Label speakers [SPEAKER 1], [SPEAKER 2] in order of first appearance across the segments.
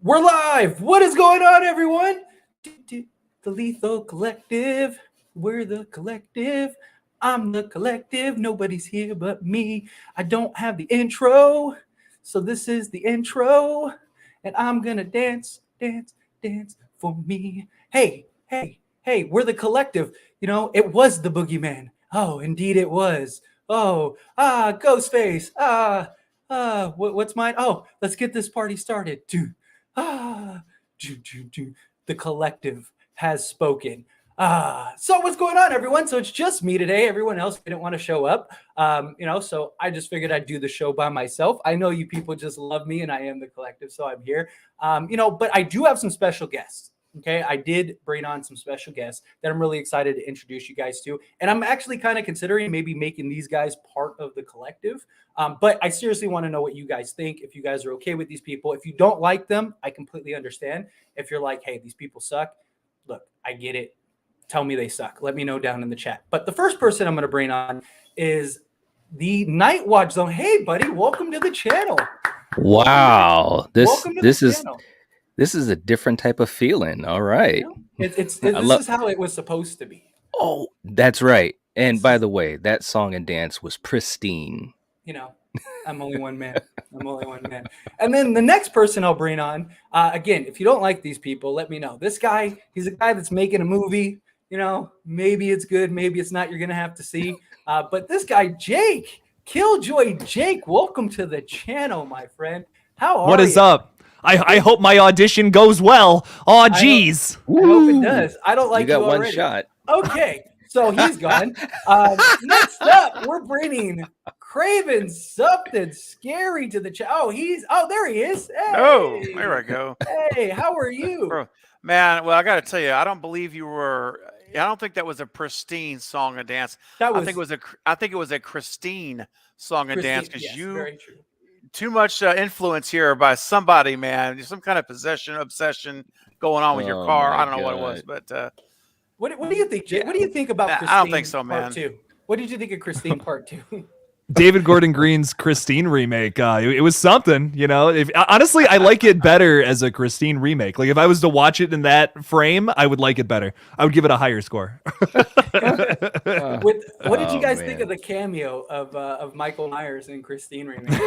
[SPEAKER 1] We're live. What is going on, everyone? The Lethal Collective. We're the collective. I'm the collective. Nobody's here but me. I don't have the intro, so this is the intro, and I'm gonna dance, dance, dance for me. Hey, hey, hey, we're the collective. It was the boogeyman. Oh, indeed it was. Oh, Ghostface. What's mine? Oh, let's get this party started. Ah, the collective has spoken. So what's going on, everyone? So it's just me today. Everyone else didn't want to show up. So I just figured I'd do the show by myself. I know you people just love me, and I am the collective, so I'm here. But I do have some special guests. Okay, I did bring on some special guests that I'm really excited to introduce you guys to, and I'm actually kind of considering maybe making these guys part of the collective. But I seriously want to know what you guys think. If you guys are okay with these people, if you don't like them, I completely understand. If you're like, hey, these people suck, look, I get it. Tell me they suck. Let me know down in the chat. But the first person I'm going to bring on is the Night Watch Zone. Hey, buddy, welcome to the channel.
[SPEAKER 2] Wow, this is
[SPEAKER 1] channel.
[SPEAKER 2] This is a different type of feeling. All right.
[SPEAKER 1] This is how it was supposed to be.
[SPEAKER 2] Oh, that's right. And by the way, that song and dance was pristine.
[SPEAKER 1] I'm only one man. And then the next person I'll bring on, again, if you don't like these people, let me know. This guy, he's a guy that's making a movie. Maybe it's good, maybe it's not. You're going to have to see. But this guy, Jake, Killjoy Jake, welcome to the channel, my friend. How are you?
[SPEAKER 3] What is up? I hope my audition goes well. Oh, geez.
[SPEAKER 1] I hope it does. I don't like
[SPEAKER 2] you got
[SPEAKER 1] you
[SPEAKER 2] one
[SPEAKER 1] already.
[SPEAKER 2] shot.
[SPEAKER 1] Okay, so he's gone. Next up, we're bringing Craven something scary to the chat. Oh, there he is. Hey.
[SPEAKER 4] Oh, there I go.
[SPEAKER 1] Hey, how are you?
[SPEAKER 4] Bro, man, well, I got to tell you, I don't believe you were. I don't think that was a pristine song and dance. I think it was a Christine song and dance because
[SPEAKER 1] very true.
[SPEAKER 4] Too much influence here by somebody, man. Some kind of obsession going on with your car. I don't know what it was, but
[SPEAKER 1] what do you think, Jay? What do you think about Christine?
[SPEAKER 4] I don't think so, man.
[SPEAKER 1] Part 2? What did you think of Christine Part 2?
[SPEAKER 3] David Gordon Green's Christine remake. It was something, honestly, I like it better as a Christine remake. Like if I was to watch it in that frame, I would like it better. I would give it a higher score.
[SPEAKER 1] What did you guys think of the cameo of Michael Myers in Christine remake?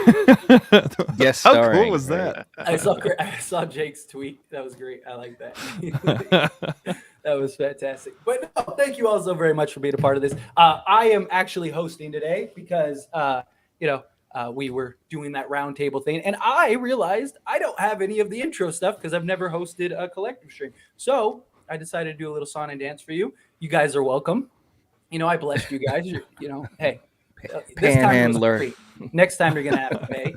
[SPEAKER 2] Yes,
[SPEAKER 3] how cool was that?
[SPEAKER 1] I saw Jake's tweet. That was great. I like that. That was fantastic. But no, thank you all so very much for being a part of this. I am actually hosting today because we were doing that roundtable thing, and I realized I don't have any of the intro stuff because I've never hosted a collective stream. So I decided to do a little song and dance for you. You guys are welcome. I blessed you guys. Hey, this time was free. Next time you're gonna have to pay.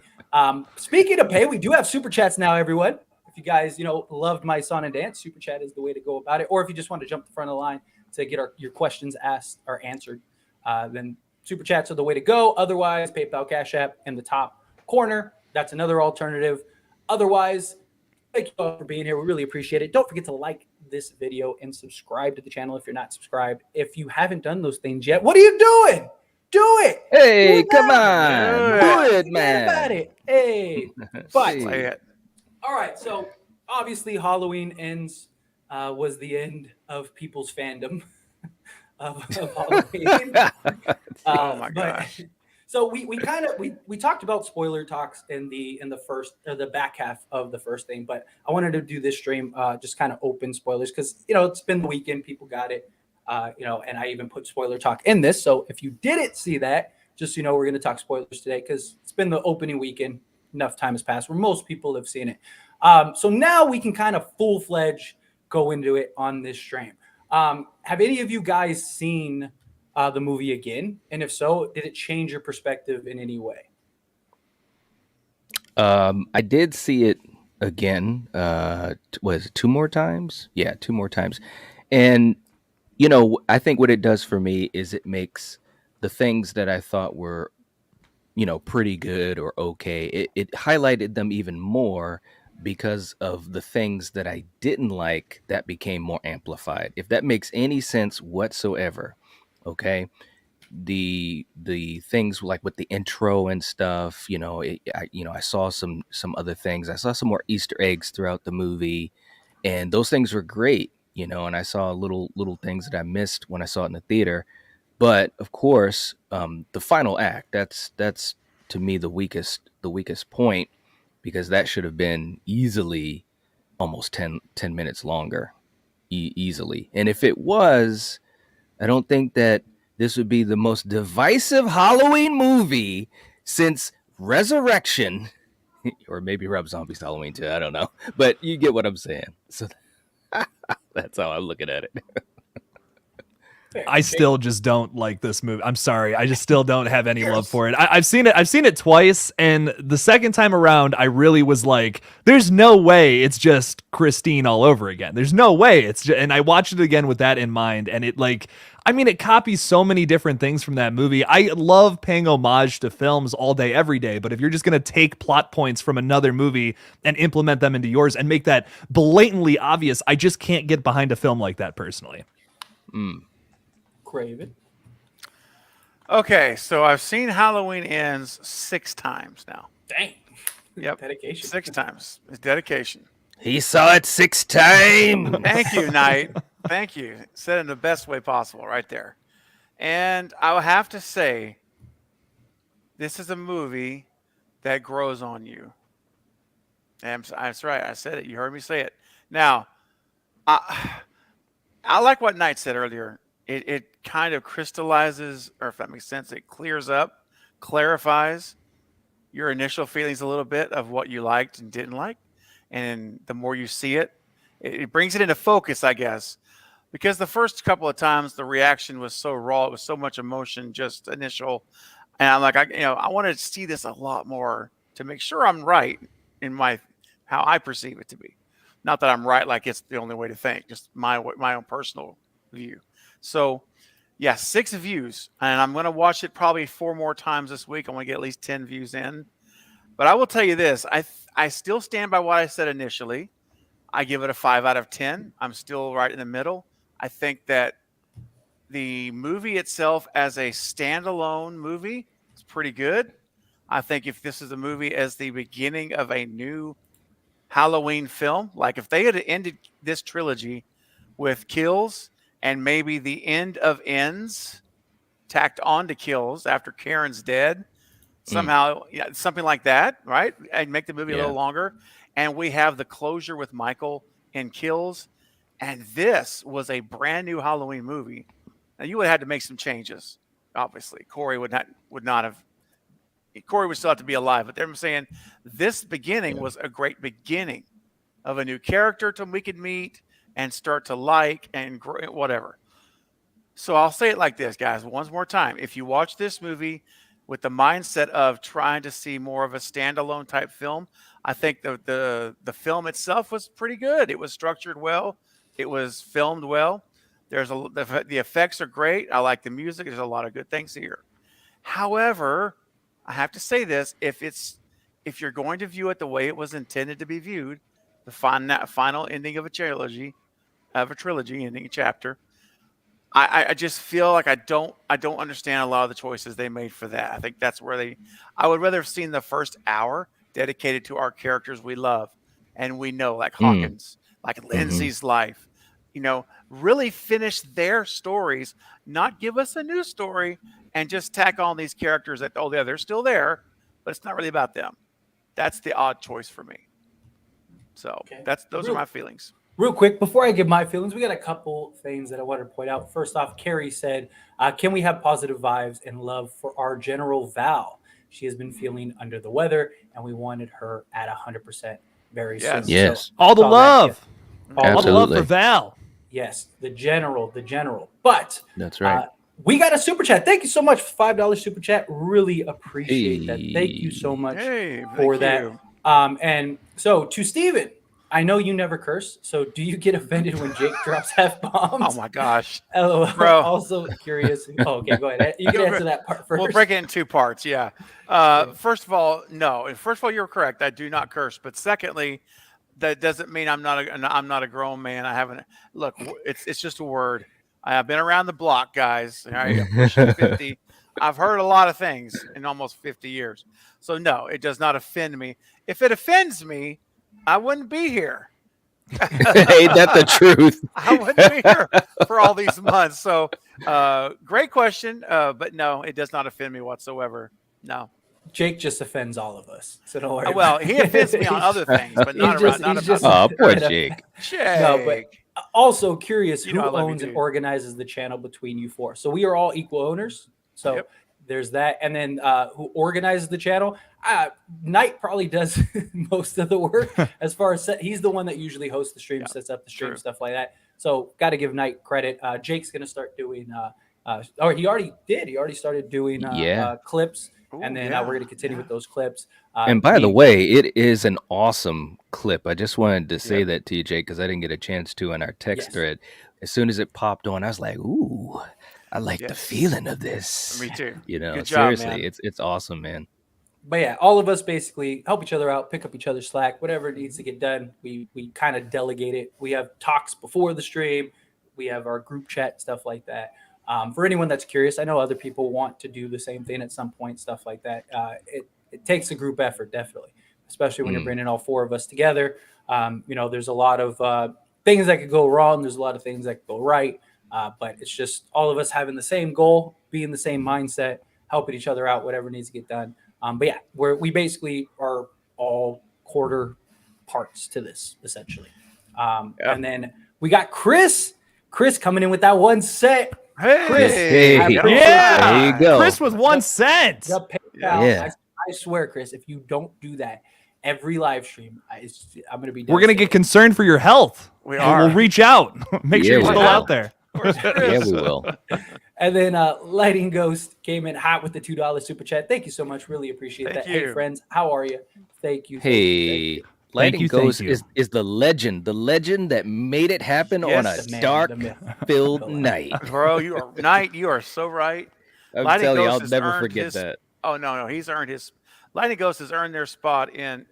[SPEAKER 1] Speaking of pay, we do have super chats now, everyone. If you guys, loved my song and dance, super chat is the way to go about it. Or if you just want to jump to the front of the line to get your questions asked or answered, then super chats are the way to go. Otherwise, PayPal, Cash App in the top corner. That's another alternative. Otherwise, thank you all for being here. We really appreciate it. Don't forget to like this video and subscribe to the channel if you're not subscribed. If you haven't done those things yet, what are you doing? Do it.
[SPEAKER 2] Hey, come on. Do it, man.
[SPEAKER 1] About it. Hey. But all right, so obviously Halloween ends was the end of people's fandom of Halloween.
[SPEAKER 4] Oh my gosh!
[SPEAKER 1] So we talked about spoiler talks in the first or the back half of the first thing, but I wanted to do this stream just kind of open spoilers because it's been the weekend, people got it, and I even put spoiler talk in this. So if you didn't see that, just we're going to talk spoilers today because it's been the opening weekend. Enough time has passed where most people have seen it. So now we can kind of full-fledged go into it on this stream. Have any of you guys seen the movie again? And if so, did it change your perspective in any way?
[SPEAKER 2] I did see it again. Was it 2 more times? Yeah, 2 more times. And, I think what it does for me is it makes the things that I thought were pretty good or okay. It highlighted them even more because of the things that I didn't like that became more amplified. If that makes any sense whatsoever. Okay. the things like with the intro and stuff, I saw some other things. I saw some more Easter eggs throughout the movie, and those things were great. And I saw little things that I missed when I saw it in the theater. But of course, the final act, that's to me the weakest point, because that should have been easily almost 10 minutes longer, easily. And if it was, I don't think that this would be the most divisive Halloween movie since Resurrection, or maybe Rob Zombie's Halloween too. I don't know, but you get what I'm saying. So that's how I'm looking at it.
[SPEAKER 3] I still just don't like this movie. I'm sorry. I just still don't have any love for it. I've seen it twice, and the second time around, I really was like, there's no way it's just Christine all over again. There's no way it's just, and I watched it again with that in mind, and it it copies so many different things from that movie. I love paying homage to films all day, every day, but if you're just going to take plot points from another movie and implement them into yours and make that blatantly obvious, I just can't get behind a film like that personally.
[SPEAKER 1] Craven.
[SPEAKER 4] Okay, so I've seen Halloween Ends 6 times now.
[SPEAKER 1] Dang.
[SPEAKER 4] Yep.
[SPEAKER 1] Dedication.
[SPEAKER 4] 6 times. It's dedication.
[SPEAKER 2] He saw it 6 times.
[SPEAKER 4] Thank you, Knight. Thank you. Said it in the best way possible right there. And I will have to say, this is a movie that grows on you. And that's right. I said it. You heard me say it. Now, I like what Knight said earlier. It kind of crystallizes, or if that makes sense, it clears up, clarifies your initial feelings a little bit of what you liked and didn't like. And the more you see it, it brings it into focus, I guess. Because the first couple of times the reaction was so raw, it was so much emotion, just initial. And I'm like, I want to see this a lot more to make sure I'm right in how I perceive it to be. Not that I'm right, like it's the only way to think, just my own personal view. So, yeah, 6 views, and I'm going to watch it probably 4 more times this week. I want to get at least 10 views in. But I will tell you this: I still stand by what I said initially. I give it a 5 out of 10. I'm still right in the middle. I think that the movie itself, as a standalone movie, is pretty good. I think if this is a movie as the beginning of a new Halloween film, like if they had ended this trilogy with Kills and maybe the end of Ends tacked on to Kills after Karen's dead, somehow, something like that, right? And make the movie a little longer. And we have the closure with Michael in Kills. And this was a brand new Halloween movie. Now, you would have had to make some changes, obviously. Corey would not have. Corey would still have to be alive. But I'm saying this beginning was a great beginning of a new character we could meet and start to like and whatever. So I'll say it like this, guys, once more time. If you watch this movie with the mindset of trying to see more of a standalone type film, I think the film itself was pretty good. It was structured well. It was filmed well. The effects are great. I like the music. There's a lot of good things here. However, I have to say this: if you're going to view it the way it was intended to be viewed, the final ending of a trilogy, ending a chapter, I just feel like I don't understand a lot of the choices they made for that. I think that's where I would rather have seen the first hour dedicated to our characters we love and we know, like Hawkins, like Lindsay's life, really finish their stories, not give us a new story and just tack on these characters that, they're still there, but it's not really about them. That's the odd choice for me. So those are my feelings.
[SPEAKER 1] Real quick, before I give my feelings, we got a couple things that I wanted to point out. First off, Carrie said, can we have positive vibes and love for our General Val? She has been feeling under the weather, and we wanted her at 100% very soon.
[SPEAKER 2] Yes.
[SPEAKER 1] So,
[SPEAKER 3] all the love. All the love for Val.
[SPEAKER 1] Yes, the general. But
[SPEAKER 2] that's right.
[SPEAKER 1] We got a super chat. Thank you so much for $5 super chat. Really appreciate that. Thank you so much for that. And so to Steven, I know you never curse, so do you get offended when Jake drops F-bombs?
[SPEAKER 4] Oh, my gosh.
[SPEAKER 1] LOL.
[SPEAKER 4] Bro.
[SPEAKER 1] Also curious. Okay, go ahead. You can answer that part first.
[SPEAKER 4] We'll break it in 2 parts, yeah. First of all, no. First of all, you're correct. I do not curse. But secondly, that doesn't mean I'm not a grown man. I haven't. Look, it's just a word. I've been around the block, guys. All right, I'm pushing 50. I've heard a lot of things in almost 50 years. So no, it does not offend me. If it offends me, I wouldn't be here.
[SPEAKER 2] Ain't that the truth?
[SPEAKER 4] I wouldn't be here for all these months. So great question. But no, it does not offend me whatsoever. No.
[SPEAKER 1] Jake just offends all of us, so don't worry.
[SPEAKER 4] Well,
[SPEAKER 1] about
[SPEAKER 4] he
[SPEAKER 1] it.
[SPEAKER 4] offends me on other things, but
[SPEAKER 1] He's
[SPEAKER 4] not
[SPEAKER 1] just-
[SPEAKER 4] around. Not
[SPEAKER 1] he's
[SPEAKER 4] about
[SPEAKER 1] just-
[SPEAKER 2] Oh, poor
[SPEAKER 1] right up-
[SPEAKER 2] Jake.
[SPEAKER 4] Jake.
[SPEAKER 1] No, but also curious
[SPEAKER 4] You
[SPEAKER 1] who
[SPEAKER 4] know I love you,
[SPEAKER 1] owns and
[SPEAKER 4] dude.
[SPEAKER 1] organizes the channel between you four. So we are all equal owners. So
[SPEAKER 4] Yep.
[SPEAKER 1] there's that, and then who organizes the channel? Knight probably does most of the work as far as he's the one that usually hosts the stream,
[SPEAKER 4] Yeah,
[SPEAKER 1] sets up the stream,
[SPEAKER 4] true.
[SPEAKER 1] stuff like that. So got to give Knight credit. Jake's gonna start doing. Or he already did. He already started doing
[SPEAKER 2] Yeah.
[SPEAKER 1] clips,
[SPEAKER 4] Ooh,
[SPEAKER 1] and then
[SPEAKER 4] yeah,
[SPEAKER 1] we're gonna continue
[SPEAKER 4] yeah.
[SPEAKER 1] with those clips.
[SPEAKER 2] And by the
[SPEAKER 1] me-
[SPEAKER 2] way, it is an awesome clip. I just wanted to say
[SPEAKER 4] Yep.
[SPEAKER 2] that to you, Jake, because I didn't get a chance to in our text
[SPEAKER 1] Yes.
[SPEAKER 2] thread. As soon as it popped on, I was like, "Ooh, I like the
[SPEAKER 4] Yes.
[SPEAKER 2] feeling of this."
[SPEAKER 4] Me too.
[SPEAKER 2] You know,
[SPEAKER 4] Good job,
[SPEAKER 2] seriously,
[SPEAKER 4] man.
[SPEAKER 2] it's awesome, man.
[SPEAKER 1] But yeah, all of us basically help each other out, pick up each other's slack, whatever needs to get done. We kind of delegate it. We have talks before the stream. We have our group chat, stuff like that. For anyone that's curious, I know other people want to do the same thing at some point, stuff like that. It takes a group effort, definitely, especially when you're bringing all four of us together. There's a lot of things that could go wrong. There's a lot of things that could go right. But it's just all of us having the same goal, being the same mindset, helping each other out, whatever needs to get done. But yeah, we basically are all quarter parts to this, essentially. And then we got Chris coming in with that one set.
[SPEAKER 4] Hey,
[SPEAKER 1] Chris,
[SPEAKER 2] Hey,
[SPEAKER 1] I appreciate
[SPEAKER 3] Yeah.
[SPEAKER 2] there you go.
[SPEAKER 3] Chris with 1 cent.
[SPEAKER 1] the PayPal.
[SPEAKER 2] Yeah.
[SPEAKER 1] I swear, Chris, if you don't do that every live stream, I'm going to be.
[SPEAKER 3] We're gonna get concerned for your health.
[SPEAKER 4] We
[SPEAKER 3] And
[SPEAKER 4] are.
[SPEAKER 3] We'll reach out. Make sure
[SPEAKER 2] Yeah,
[SPEAKER 3] you're
[SPEAKER 2] we
[SPEAKER 3] still
[SPEAKER 2] will.
[SPEAKER 3] out there.
[SPEAKER 4] Where's
[SPEAKER 2] Yeah,
[SPEAKER 4] Chris?
[SPEAKER 2] we will.
[SPEAKER 1] And then Lighting Ghost came in hot with the $2 super chat. Thank you so much. Really appreciate
[SPEAKER 4] Thank
[SPEAKER 1] that. Hey,
[SPEAKER 4] you.
[SPEAKER 1] friends, how are you? Thank you. Thank you, thank
[SPEAKER 2] Hey,
[SPEAKER 1] you.
[SPEAKER 2] Lighting
[SPEAKER 3] you, thank
[SPEAKER 2] Ghost
[SPEAKER 3] you.
[SPEAKER 2] is the legend that made it happen on
[SPEAKER 4] Yes.
[SPEAKER 2] a
[SPEAKER 1] The man,
[SPEAKER 2] dark
[SPEAKER 1] the myth.
[SPEAKER 2] filled night.
[SPEAKER 4] Bro, you are so right.
[SPEAKER 2] I'm
[SPEAKER 4] Lighting
[SPEAKER 2] telling you,
[SPEAKER 4] Ghost
[SPEAKER 2] I'll
[SPEAKER 4] has
[SPEAKER 2] never
[SPEAKER 4] earned
[SPEAKER 2] forget
[SPEAKER 4] his-
[SPEAKER 2] that.
[SPEAKER 4] Oh no, he's earned his. Lighting Ghost has earned their spot in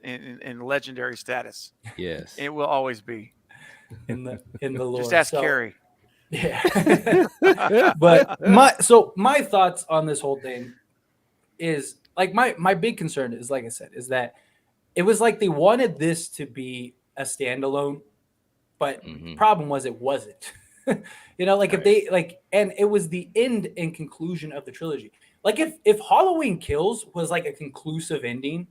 [SPEAKER 4] legendary status.
[SPEAKER 2] Yes.
[SPEAKER 4] It will always be.
[SPEAKER 1] in the Lord.
[SPEAKER 4] Just ask
[SPEAKER 1] So,
[SPEAKER 4] Carrie.
[SPEAKER 1] Yeah. But my thoughts on this whole thing is like my big concern is, like I said, is that it was like they wanted this to be a standalone, but the problem was it wasn't. If they and it was the end and conclusion of the trilogy. Like if Halloween Kills was like a conclusive ending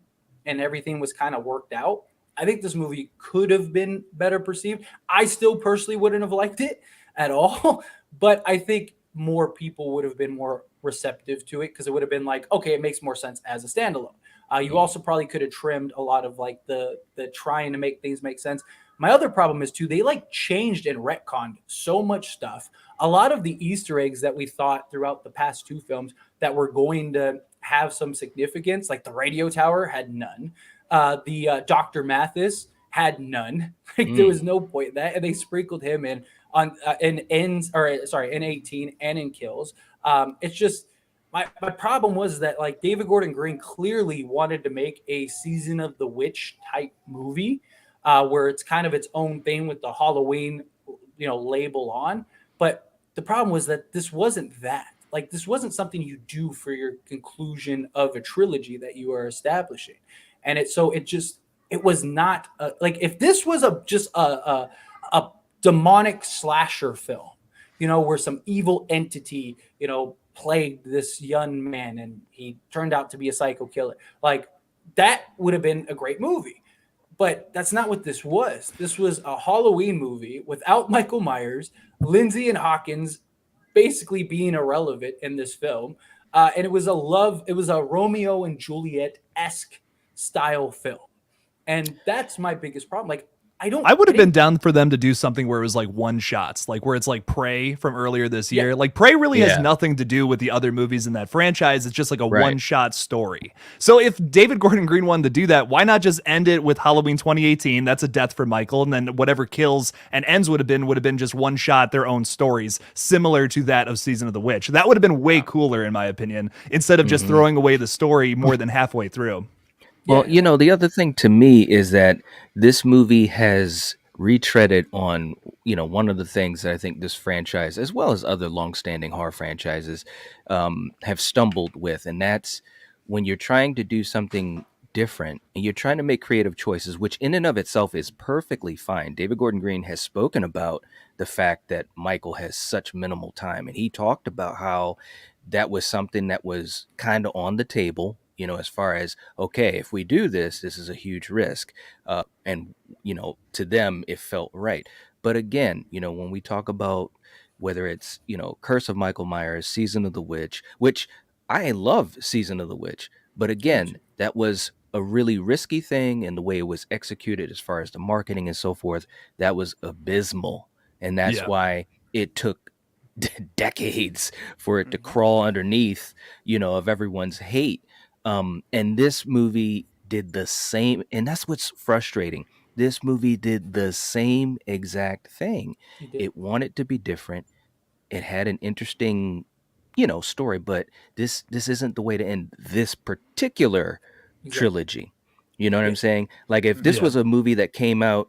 [SPEAKER 1] and everything was kind of worked out, I think this movie could have been better perceived. I still personally wouldn't have liked it at all, but I think more people would have been more receptive to it because it would have been like, okay, it makes more sense as a standalone. You also probably could have trimmed a lot of like the trying to make things make sense. My other problem is too, they like changed and retconned so much stuff. A lot of the Easter eggs that we thought throughout the past two films that were going to have some significance, like the radio tower had none. The Dr. Mathis had none. Like there was no point in that. And they sprinkled him in on in in 18 and in Kills. It's just my problem was that like David Gordon Green clearly wanted to make a Season of the Witch type movie where it's kind of its own thing with the Halloween, label on. But the problem was that this wasn't that. Like this wasn't something you do for your conclusion of a trilogy that you are establishing. And it was not like if this was just a demonic slasher film, where some evil entity, plagued this young man and he turned out to be a psycho killer. Like that would have been a great movie. But that's not what this was. This was a Halloween movie without Michael Myers, Lindsay and Hawkins basically being irrelevant in this film. And it was a Romeo and Juliet-esque style film. And that's my biggest problem. Like,
[SPEAKER 3] I would have been down for them to do something where it was like one shots, like where it's like Prey from earlier this year.
[SPEAKER 1] Yeah.
[SPEAKER 3] Like Prey really has
[SPEAKER 2] Yeah.
[SPEAKER 3] nothing to do with the other movies in that franchise. It's just like a
[SPEAKER 2] Right.
[SPEAKER 3] one shot story. So if David Gordon Green wanted to do that, why not just end it with Halloween 2018? That's a death for Michael. And then whatever kills and ends would have been just one shot, their own stories, similar to that of Season of the Witch. That would have been way cooler, in my opinion, instead of just throwing away the story more than halfway through.
[SPEAKER 2] Well, the other thing to me is that this movie has retreaded on, one of the things that I think this franchise, as well as other longstanding horror franchises, have stumbled with, and that's when you're trying to do something different and you're trying to make creative choices, which in and of itself is perfectly fine. David Gordon Green has spoken about the fact that Michael has such minimal time, and he talked about how that was something that was kind of on the table, as far as, okay, if we do this, this is a huge risk. And, to them, it felt right. But again, when we talk about whether it's, Curse of Michael Myers, Season of the Witch, which I love Season of the Witch, but again, that was a really risky thing, and the way it was executed as far as the marketing and so forth, that was abysmal. And that's
[SPEAKER 3] Yeah.
[SPEAKER 2] why it took decades for it to crawl underneath, of everyone's hate. And this movie did the same, and that's what's frustrating. This movie did the same exact thing.
[SPEAKER 1] He did.
[SPEAKER 2] It wanted to be different. It had an interesting, story, but this isn't the way to end this particular
[SPEAKER 1] Exactly.
[SPEAKER 2] trilogy. You know what I'm
[SPEAKER 1] Yeah.
[SPEAKER 2] saying? Like, if this
[SPEAKER 3] Yeah.
[SPEAKER 2] was a movie that came out,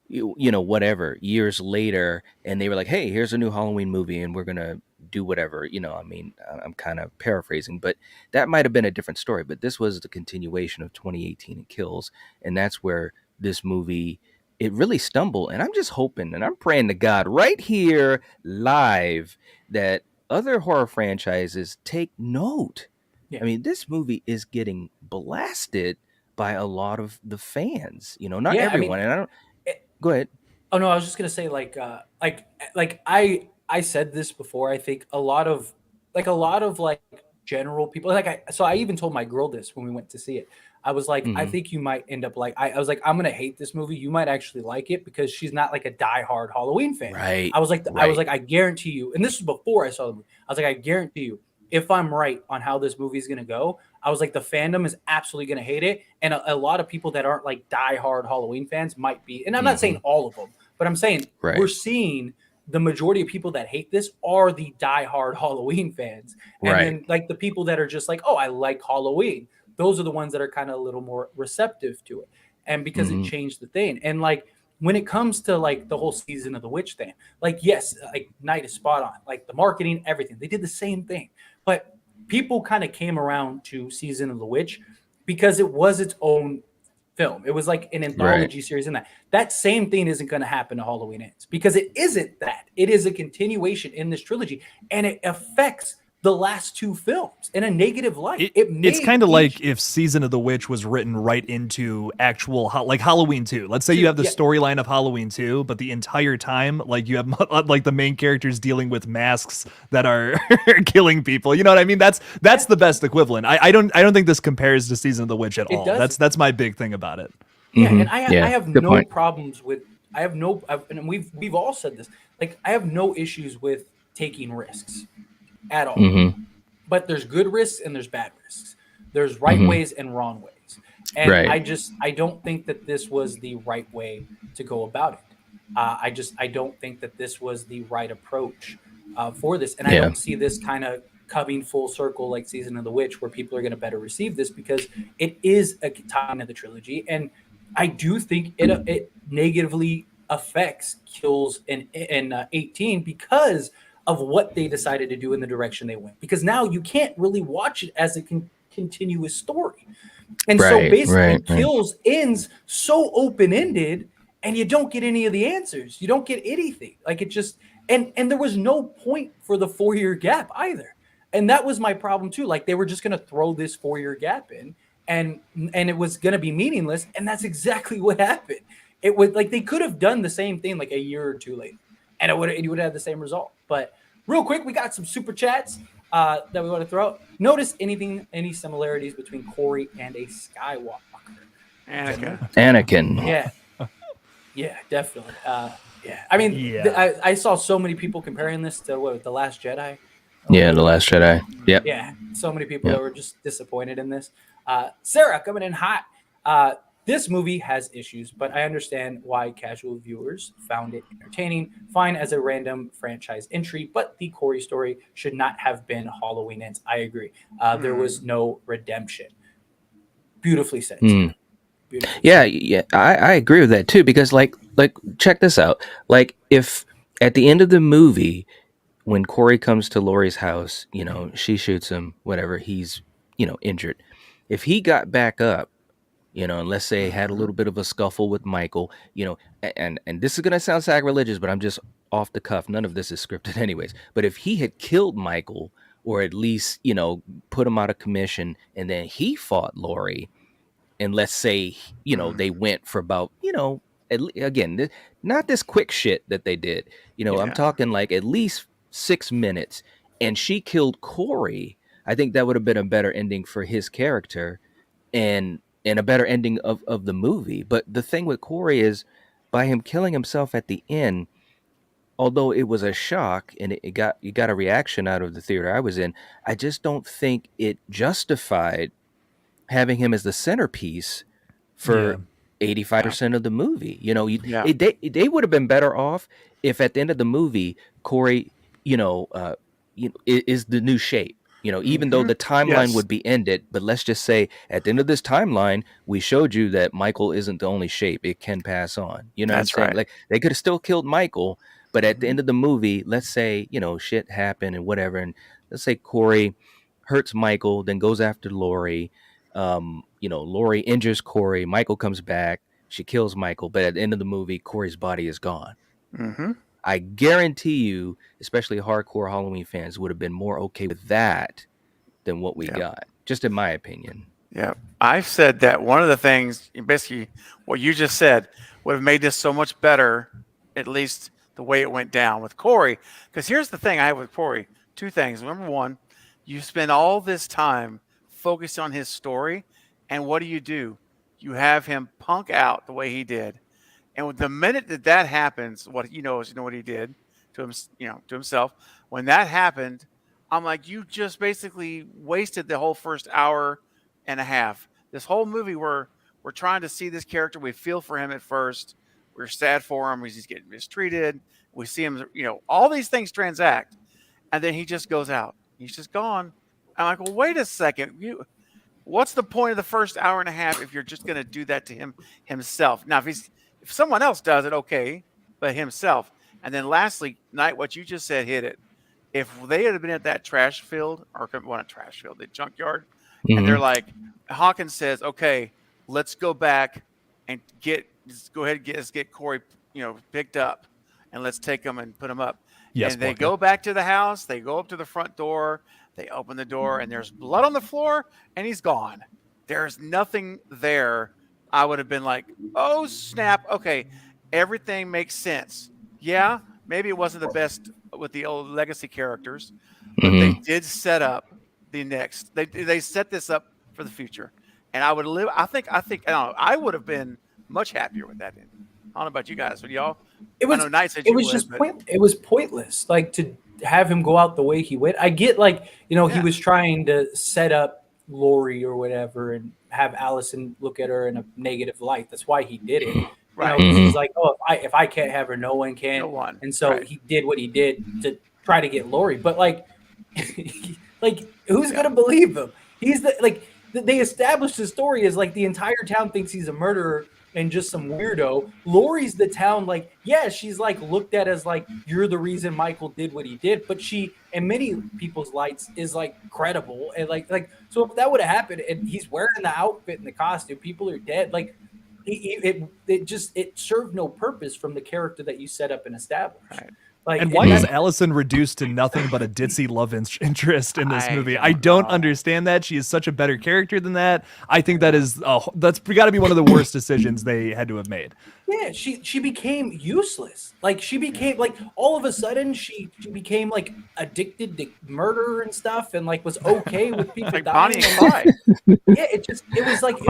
[SPEAKER 2] whatever, years later, and they were like, hey, here's a new Halloween movie and we're gonna do whatever, I mean, I'm kind of paraphrasing, but that might have been a different story. But this was the continuation of 2018 and Kills, and that's where this movie, it really stumbled. And I'm just hoping and I'm praying to God right here live that other horror franchises take note.
[SPEAKER 1] Yeah.
[SPEAKER 2] I mean, this movie is getting blasted by a lot of the fans, not
[SPEAKER 1] Yeah, I mean,
[SPEAKER 2] everyone. And I don't,
[SPEAKER 1] it-
[SPEAKER 2] go ahead.
[SPEAKER 1] Oh no, I was just gonna say like I said this before. I think a lot of like general people so I even told my girl this when we went to see it. I was like, I
[SPEAKER 2] Mhm.
[SPEAKER 1] think you might end up like I was like, I'm gonna hate this movie. You might actually like it because she's not like a diehard Halloween fan.
[SPEAKER 2] Right.
[SPEAKER 1] I was like,
[SPEAKER 2] Right.
[SPEAKER 1] I guarantee you, and this was before I saw the movie. I was like, I guarantee you, if I'm right on how this movie is gonna go, I was like, the fandom is absolutely gonna hate it, and a lot of people that aren't like diehard Halloween fans might be. And I'm not saying all of them, but I'm saying
[SPEAKER 2] Right.
[SPEAKER 1] we're seeing the majority of people that hate this are the diehard Halloween fans. And
[SPEAKER 2] Right.
[SPEAKER 1] then like the people that are just like, oh, I like Halloween. Those are the ones that are kind of a little more receptive to it. And because it
[SPEAKER 2] Mhm.
[SPEAKER 1] changed the thing. And like when it comes to like the whole Season of the Witch thing, like yes, like Night is spot on. Like the marketing, everything. They did the same thing. But people kind of came around to Season of the Witch because it was its own film. It was like an anthology series in that. That same thing isn't going to happen to Halloween Ends because it isn't that. It is a continuation in this trilogy, and it affects the last two films in a negative light.
[SPEAKER 3] It's kind of like if Season of the Witch was written right into actual like Halloween 2. Let's say you have the storyline of Halloween 2, but the entire time like you have like the main characters dealing with masks that are killing people. You know what I mean? That's the best equivalent. I don't think this compares to Season of the Witch at all. That's my big thing about it.
[SPEAKER 1] Yeah,
[SPEAKER 2] Mhm.
[SPEAKER 1] and I
[SPEAKER 2] Yeah,
[SPEAKER 1] have
[SPEAKER 2] good
[SPEAKER 1] no
[SPEAKER 2] point.
[SPEAKER 1] problems with and we've all said this. Like I have no issues with taking risks at all.
[SPEAKER 2] Mhm.
[SPEAKER 1] But there's good risks and there's bad risks. There's right
[SPEAKER 2] Mhm.
[SPEAKER 1] ways and wrong ways. And
[SPEAKER 2] Right.
[SPEAKER 1] I don't think that this was the right way to go about it. I don't think that this was the right approach for this. And I
[SPEAKER 2] Yeah.
[SPEAKER 1] don't see this kind of coming full circle like Season of the Witch, where people are going to better receive this because it is a tie of the trilogy. And I do think it negatively affects Kills in 18 because of what they decided to do in the direction they went. Because now you can't really watch it as a continuous story. And so
[SPEAKER 2] Right,
[SPEAKER 1] basically
[SPEAKER 2] right.
[SPEAKER 1] Kills ends so open-ended and you don't get any of the answers. You don't get anything. Like it just and there was no point for the 4-year gap either. And that was my problem too. Like they were just going to throw this 4-year gap in and it was going to be meaningless, and that's exactly what happened. It would like they could have done the same thing like a year or two later, and it would have had the same result. But real quick, we got some super chats that we want to throw out. Notice any similarities between Corey and a Skywalker?
[SPEAKER 2] Anakin.
[SPEAKER 1] Yeah, definitely. Yeah, I mean, I saw so many people comparing this to The Last Jedi.
[SPEAKER 2] Yeah, The Last Jedi. Yep.
[SPEAKER 1] Yeah, so many people that were just disappointed in this. Sarah coming in hot. This movie has issues, but I understand why casual viewers found it entertaining. Fine as a random franchise entry, but the Corey story should not have been Halloween Ends. I agree. There was no redemption. Beautifully said. Beautifully
[SPEAKER 2] Yeah, I agree with that too, because like like check this out. Like if at the end of the movie, when Corey comes to Lori's house, she shoots him, whatever, he's, injured. If he got back up, and let's say had a
[SPEAKER 4] Mhm.
[SPEAKER 2] little bit of a scuffle with Michael, and this is gonna sound sacrilegious, but I'm just off the cuff. None of this is scripted anyways. But if he had killed Michael, or at least, put him out of commission, and then he fought Lori, and let's say they went for about again not this quick shit that they did, I'm
[SPEAKER 4] Yeah.
[SPEAKER 2] talking like at least 6 minutes, and she killed Corey. I think that would have been a better ending for his character, and a better ending of the movie. But the thing with Corey is, by him killing himself at the end, although it was a shock and you got a reaction out of the theater I was in, I just don't think it justified having him as the centerpiece
[SPEAKER 3] Yeah.
[SPEAKER 2] for 85% of the movie.
[SPEAKER 4] Yeah.
[SPEAKER 2] They would have been better off if at the end of the movie Corey, is the new shape. Even though
[SPEAKER 4] Mhm.
[SPEAKER 2] the timeline
[SPEAKER 4] Yes.
[SPEAKER 2] would be ended, but let's just say at the end of this timeline, we showed you that Michael isn't the only shape; it can pass on. You know what I'm
[SPEAKER 4] That's
[SPEAKER 2] saying?
[SPEAKER 4] right.
[SPEAKER 2] Like they could have still killed Michael, but at the
[SPEAKER 4] Mhm.
[SPEAKER 2] end of the movie, let's say shit happened and whatever, and let's say Corey hurts Michael, then goes after Lori. Lori injures Corey. Michael comes back. She kills Michael, but at the end of the movie, Corey's body is gone.
[SPEAKER 4] Mhm.
[SPEAKER 2] I guarantee you, especially hardcore Halloween fans, would have been more okay with that than what we
[SPEAKER 4] Yeah.
[SPEAKER 2] got, just in my opinion.
[SPEAKER 4] Yeah. I've said that one of the things, basically, what you just said, would have made this so much better, at least the way it went down with Corey. Because here's the thing I have with Corey: two things. Number one, you spend all this time focused on his story, and what do? You have him punk out the way he did. And with the minute that happens, what what he did to him, to himself. When that happened, I'm like, you just basically wasted the whole first hour and a half. This whole movie, we're trying to see this character. We feel for him at first. We're sad for him. He's getting mistreated. We see him, all these things transact, and then he just goes out. He's just gone. I'm like, well, wait a second. What's the point of the first hour and a half if you're just going to do that to him himself? Now, if someone else does it, okay, but himself. And then lastly, Knight, what you just said hit it. If they had been at that trash field, or not trash field, the junkyard, and they're
[SPEAKER 2] Mm-hmm.
[SPEAKER 4] like, Hawkins says, okay, let's go back and go ahead and let's get Corey, picked up, and let's take him and put him up.
[SPEAKER 3] Yes,
[SPEAKER 4] And they
[SPEAKER 3] Blanca.
[SPEAKER 4] go back to the house. They go up to the front door. They open the door, and there's blood on the floor, and he's gone. There's nothing there. I would have been like, oh, snap. Okay, everything makes sense. Yeah, maybe it wasn't the best with the old legacy characters, but they
[SPEAKER 2] Mm-hmm.
[SPEAKER 4] did set up the next. They set this up for the future, and I would live. I don't know, I would have been much happier with that ending. I don't know about you guys, but y'all.
[SPEAKER 1] It
[SPEAKER 4] I
[SPEAKER 1] was
[SPEAKER 4] know Knight said
[SPEAKER 1] it
[SPEAKER 4] you
[SPEAKER 1] was
[SPEAKER 4] would,
[SPEAKER 1] just
[SPEAKER 4] but
[SPEAKER 1] it was pointless. Like to have him go out the way he went. I get like he
[SPEAKER 4] Yeah.
[SPEAKER 1] was trying to set up Lori or whatever and have Allison look at her in a negative light. That's why he did it.
[SPEAKER 4] right,
[SPEAKER 1] Because he's
[SPEAKER 2] Mhm.
[SPEAKER 1] like, oh, if I can't have her, no one can.
[SPEAKER 4] no one.
[SPEAKER 1] And so
[SPEAKER 4] Right.
[SPEAKER 1] he did what he did to try to get Lori. But like, like who's
[SPEAKER 4] Yeah.
[SPEAKER 1] gonna believe him? He's they established his story as like the entire town thinks he's a murderer and just some weirdo. Lori's the town, like, yeah, she's like looked at as like you're the reason Michael did what he did, but she, in many people's lights, is like credible and like so if that would have happened and he's wearing the outfit and the costume, people are dead. Like it served no purpose from the character that you set up and established.
[SPEAKER 4] Right.
[SPEAKER 1] Like,
[SPEAKER 3] And why is
[SPEAKER 1] that-
[SPEAKER 3] Allison reduced to nothing but a ditzy love interest in this
[SPEAKER 4] I
[SPEAKER 3] movie?
[SPEAKER 4] don't
[SPEAKER 3] I don't
[SPEAKER 4] know.
[SPEAKER 3] understand that. She is such a better character than that. I think that's got to be one of the worst decisions they had to have made.
[SPEAKER 1] Yeah, she became useless. Like she became like all of a sudden she became like addicted to murder and stuff and like was okay with people
[SPEAKER 4] Like
[SPEAKER 1] dying.
[SPEAKER 4] Bonnie and
[SPEAKER 1] And,
[SPEAKER 4] Clyde.
[SPEAKER 1] yeah, it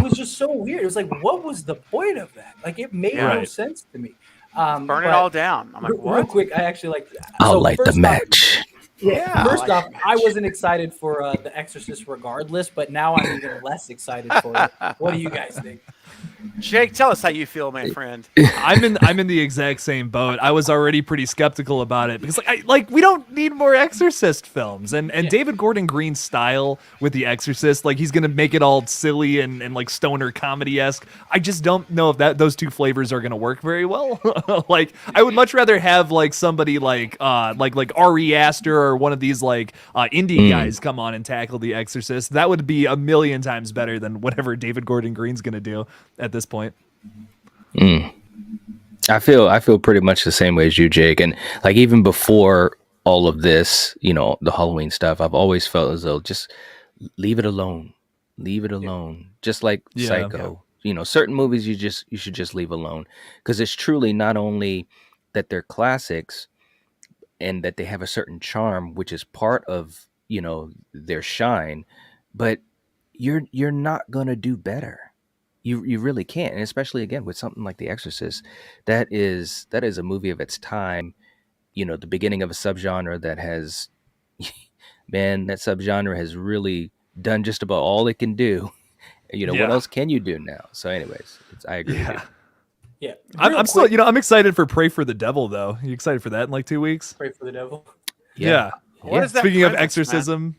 [SPEAKER 1] was just so weird. It was like, what was the point of that? Like it made no
[SPEAKER 3] Right.
[SPEAKER 1] sense to me.
[SPEAKER 4] Burn
[SPEAKER 1] But
[SPEAKER 4] it all down. I'm like,
[SPEAKER 1] real
[SPEAKER 4] what?
[SPEAKER 1] quick, I actually like.
[SPEAKER 2] I'll light the
[SPEAKER 1] first off-
[SPEAKER 2] match.
[SPEAKER 4] Yeah,
[SPEAKER 1] First
[SPEAKER 4] like
[SPEAKER 1] off,
[SPEAKER 4] the
[SPEAKER 1] I
[SPEAKER 4] match.
[SPEAKER 1] wasn't excited for The Exorcist regardless, but now I'm even less excited for it. What do you guys think?
[SPEAKER 4] Jake, tell us how you feel, my friend.
[SPEAKER 3] I'm in the exact same boat. I was already pretty skeptical about it because we don't need more Exorcist films. And David Gordon Green's style with The Exorcist, like he's gonna make it all silly and like stoner comedy-esque. I just don't know if those two flavors are gonna work very well. Like I would much rather have like somebody like Ari Aster or one of these like indie guys come on and tackle The Exorcist. That would be a million times better than whatever David Gordon Green's gonna do at this point.
[SPEAKER 2] I feel pretty much the same way as you, Jake. And like even before all of this, the Halloween stuff, I've always felt as though just leave it alone. Leave it alone. Just like Psycho. Certain movies you should just leave alone, because it's truly not only that they're classics and that they have a certain charm, which is part of, their shine, but you're not going to do better. You really can't, and especially again with something like The Exorcist, that is a movie of its time. The beginning of a subgenre that has, man, that subgenre has really done just about all it can do. What else can you do now? So, anyways, I agree with you.
[SPEAKER 1] Yeah,
[SPEAKER 3] I'm still, I'm excited for Pray for the Devil though. You excited for that in like 2 weeks?
[SPEAKER 1] Pray for the Devil.
[SPEAKER 3] Yeah.
[SPEAKER 4] What is that?
[SPEAKER 3] Speaking of
[SPEAKER 4] premise,
[SPEAKER 3] exorcism,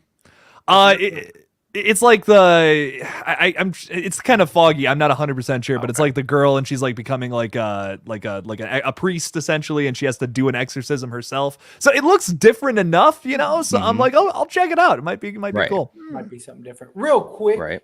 [SPEAKER 3] it's like it's kind of foggy. I'm not 100% sure, but it's like the girl and she's like becoming like a priest essentially, and she has to do an exorcism herself. So it looks different enough, So I'm like, oh, I'll check it out. It might be cool.
[SPEAKER 1] Might be something different. Real quick,
[SPEAKER 2] Right.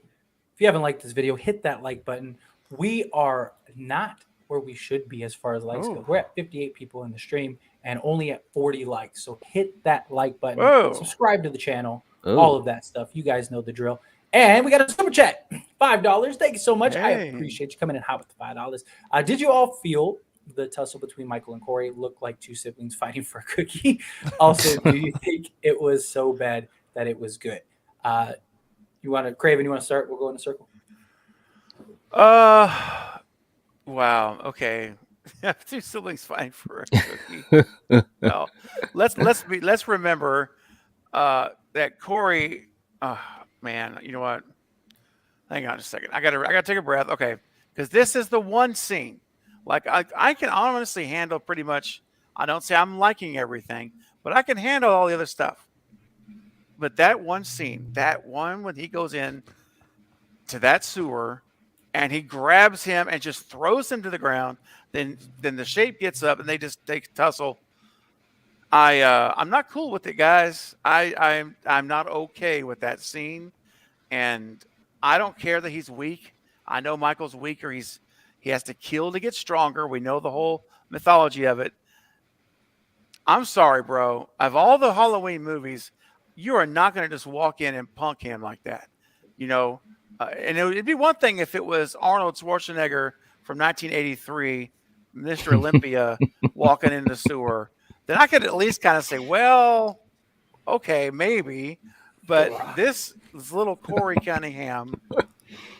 [SPEAKER 1] if you haven't liked this video, hit that like button. We are not where we should be as far as likes go. We're at 58 people in the stream and only at 40 likes. So hit that like button.
[SPEAKER 4] Whoa.
[SPEAKER 1] Subscribe to the channel.
[SPEAKER 2] Ooh.
[SPEAKER 1] All of that stuff. You guys know the drill. And we got a super chat, $5. Thank you so much. I
[SPEAKER 4] Hey.
[SPEAKER 1] appreciate you coming in hot with the $5. Did you all feel the tussle between Michael and Corey looked like two siblings fighting for a cookie? Also, do you think it was so bad that it was good? Craven, you want to start? We'll go in a circle.
[SPEAKER 4] Wow. Okay. Two siblings fighting for a cookie. No. Let's remember that Corey. Man, you know what? Hang on a second. I gotta take a breath. Okay, because this is the one scene. Like I can honestly handle pretty much. I don't say I'm liking everything, but I can handle all the other stuff. But that one scene, that one when he goes in to that sewer and he grabs him and just throws him to the ground, then the shape gets up and they tussle. I'm not cool with it, guys. I'm not okay with that scene, and I don't care that he's weak. I know Michael's weaker. He has to kill to get stronger. We know the whole mythology of it. I'm sorry, bro. Of all the Halloween movies, you are not going to just walk in and punk him like that. And it'd be one thing if it was Arnold Schwarzenegger from 1983, Mr. Olympia, walking in the sewer. Then I could at least kind of say, well, okay, maybe. But this little Corey Cunningham,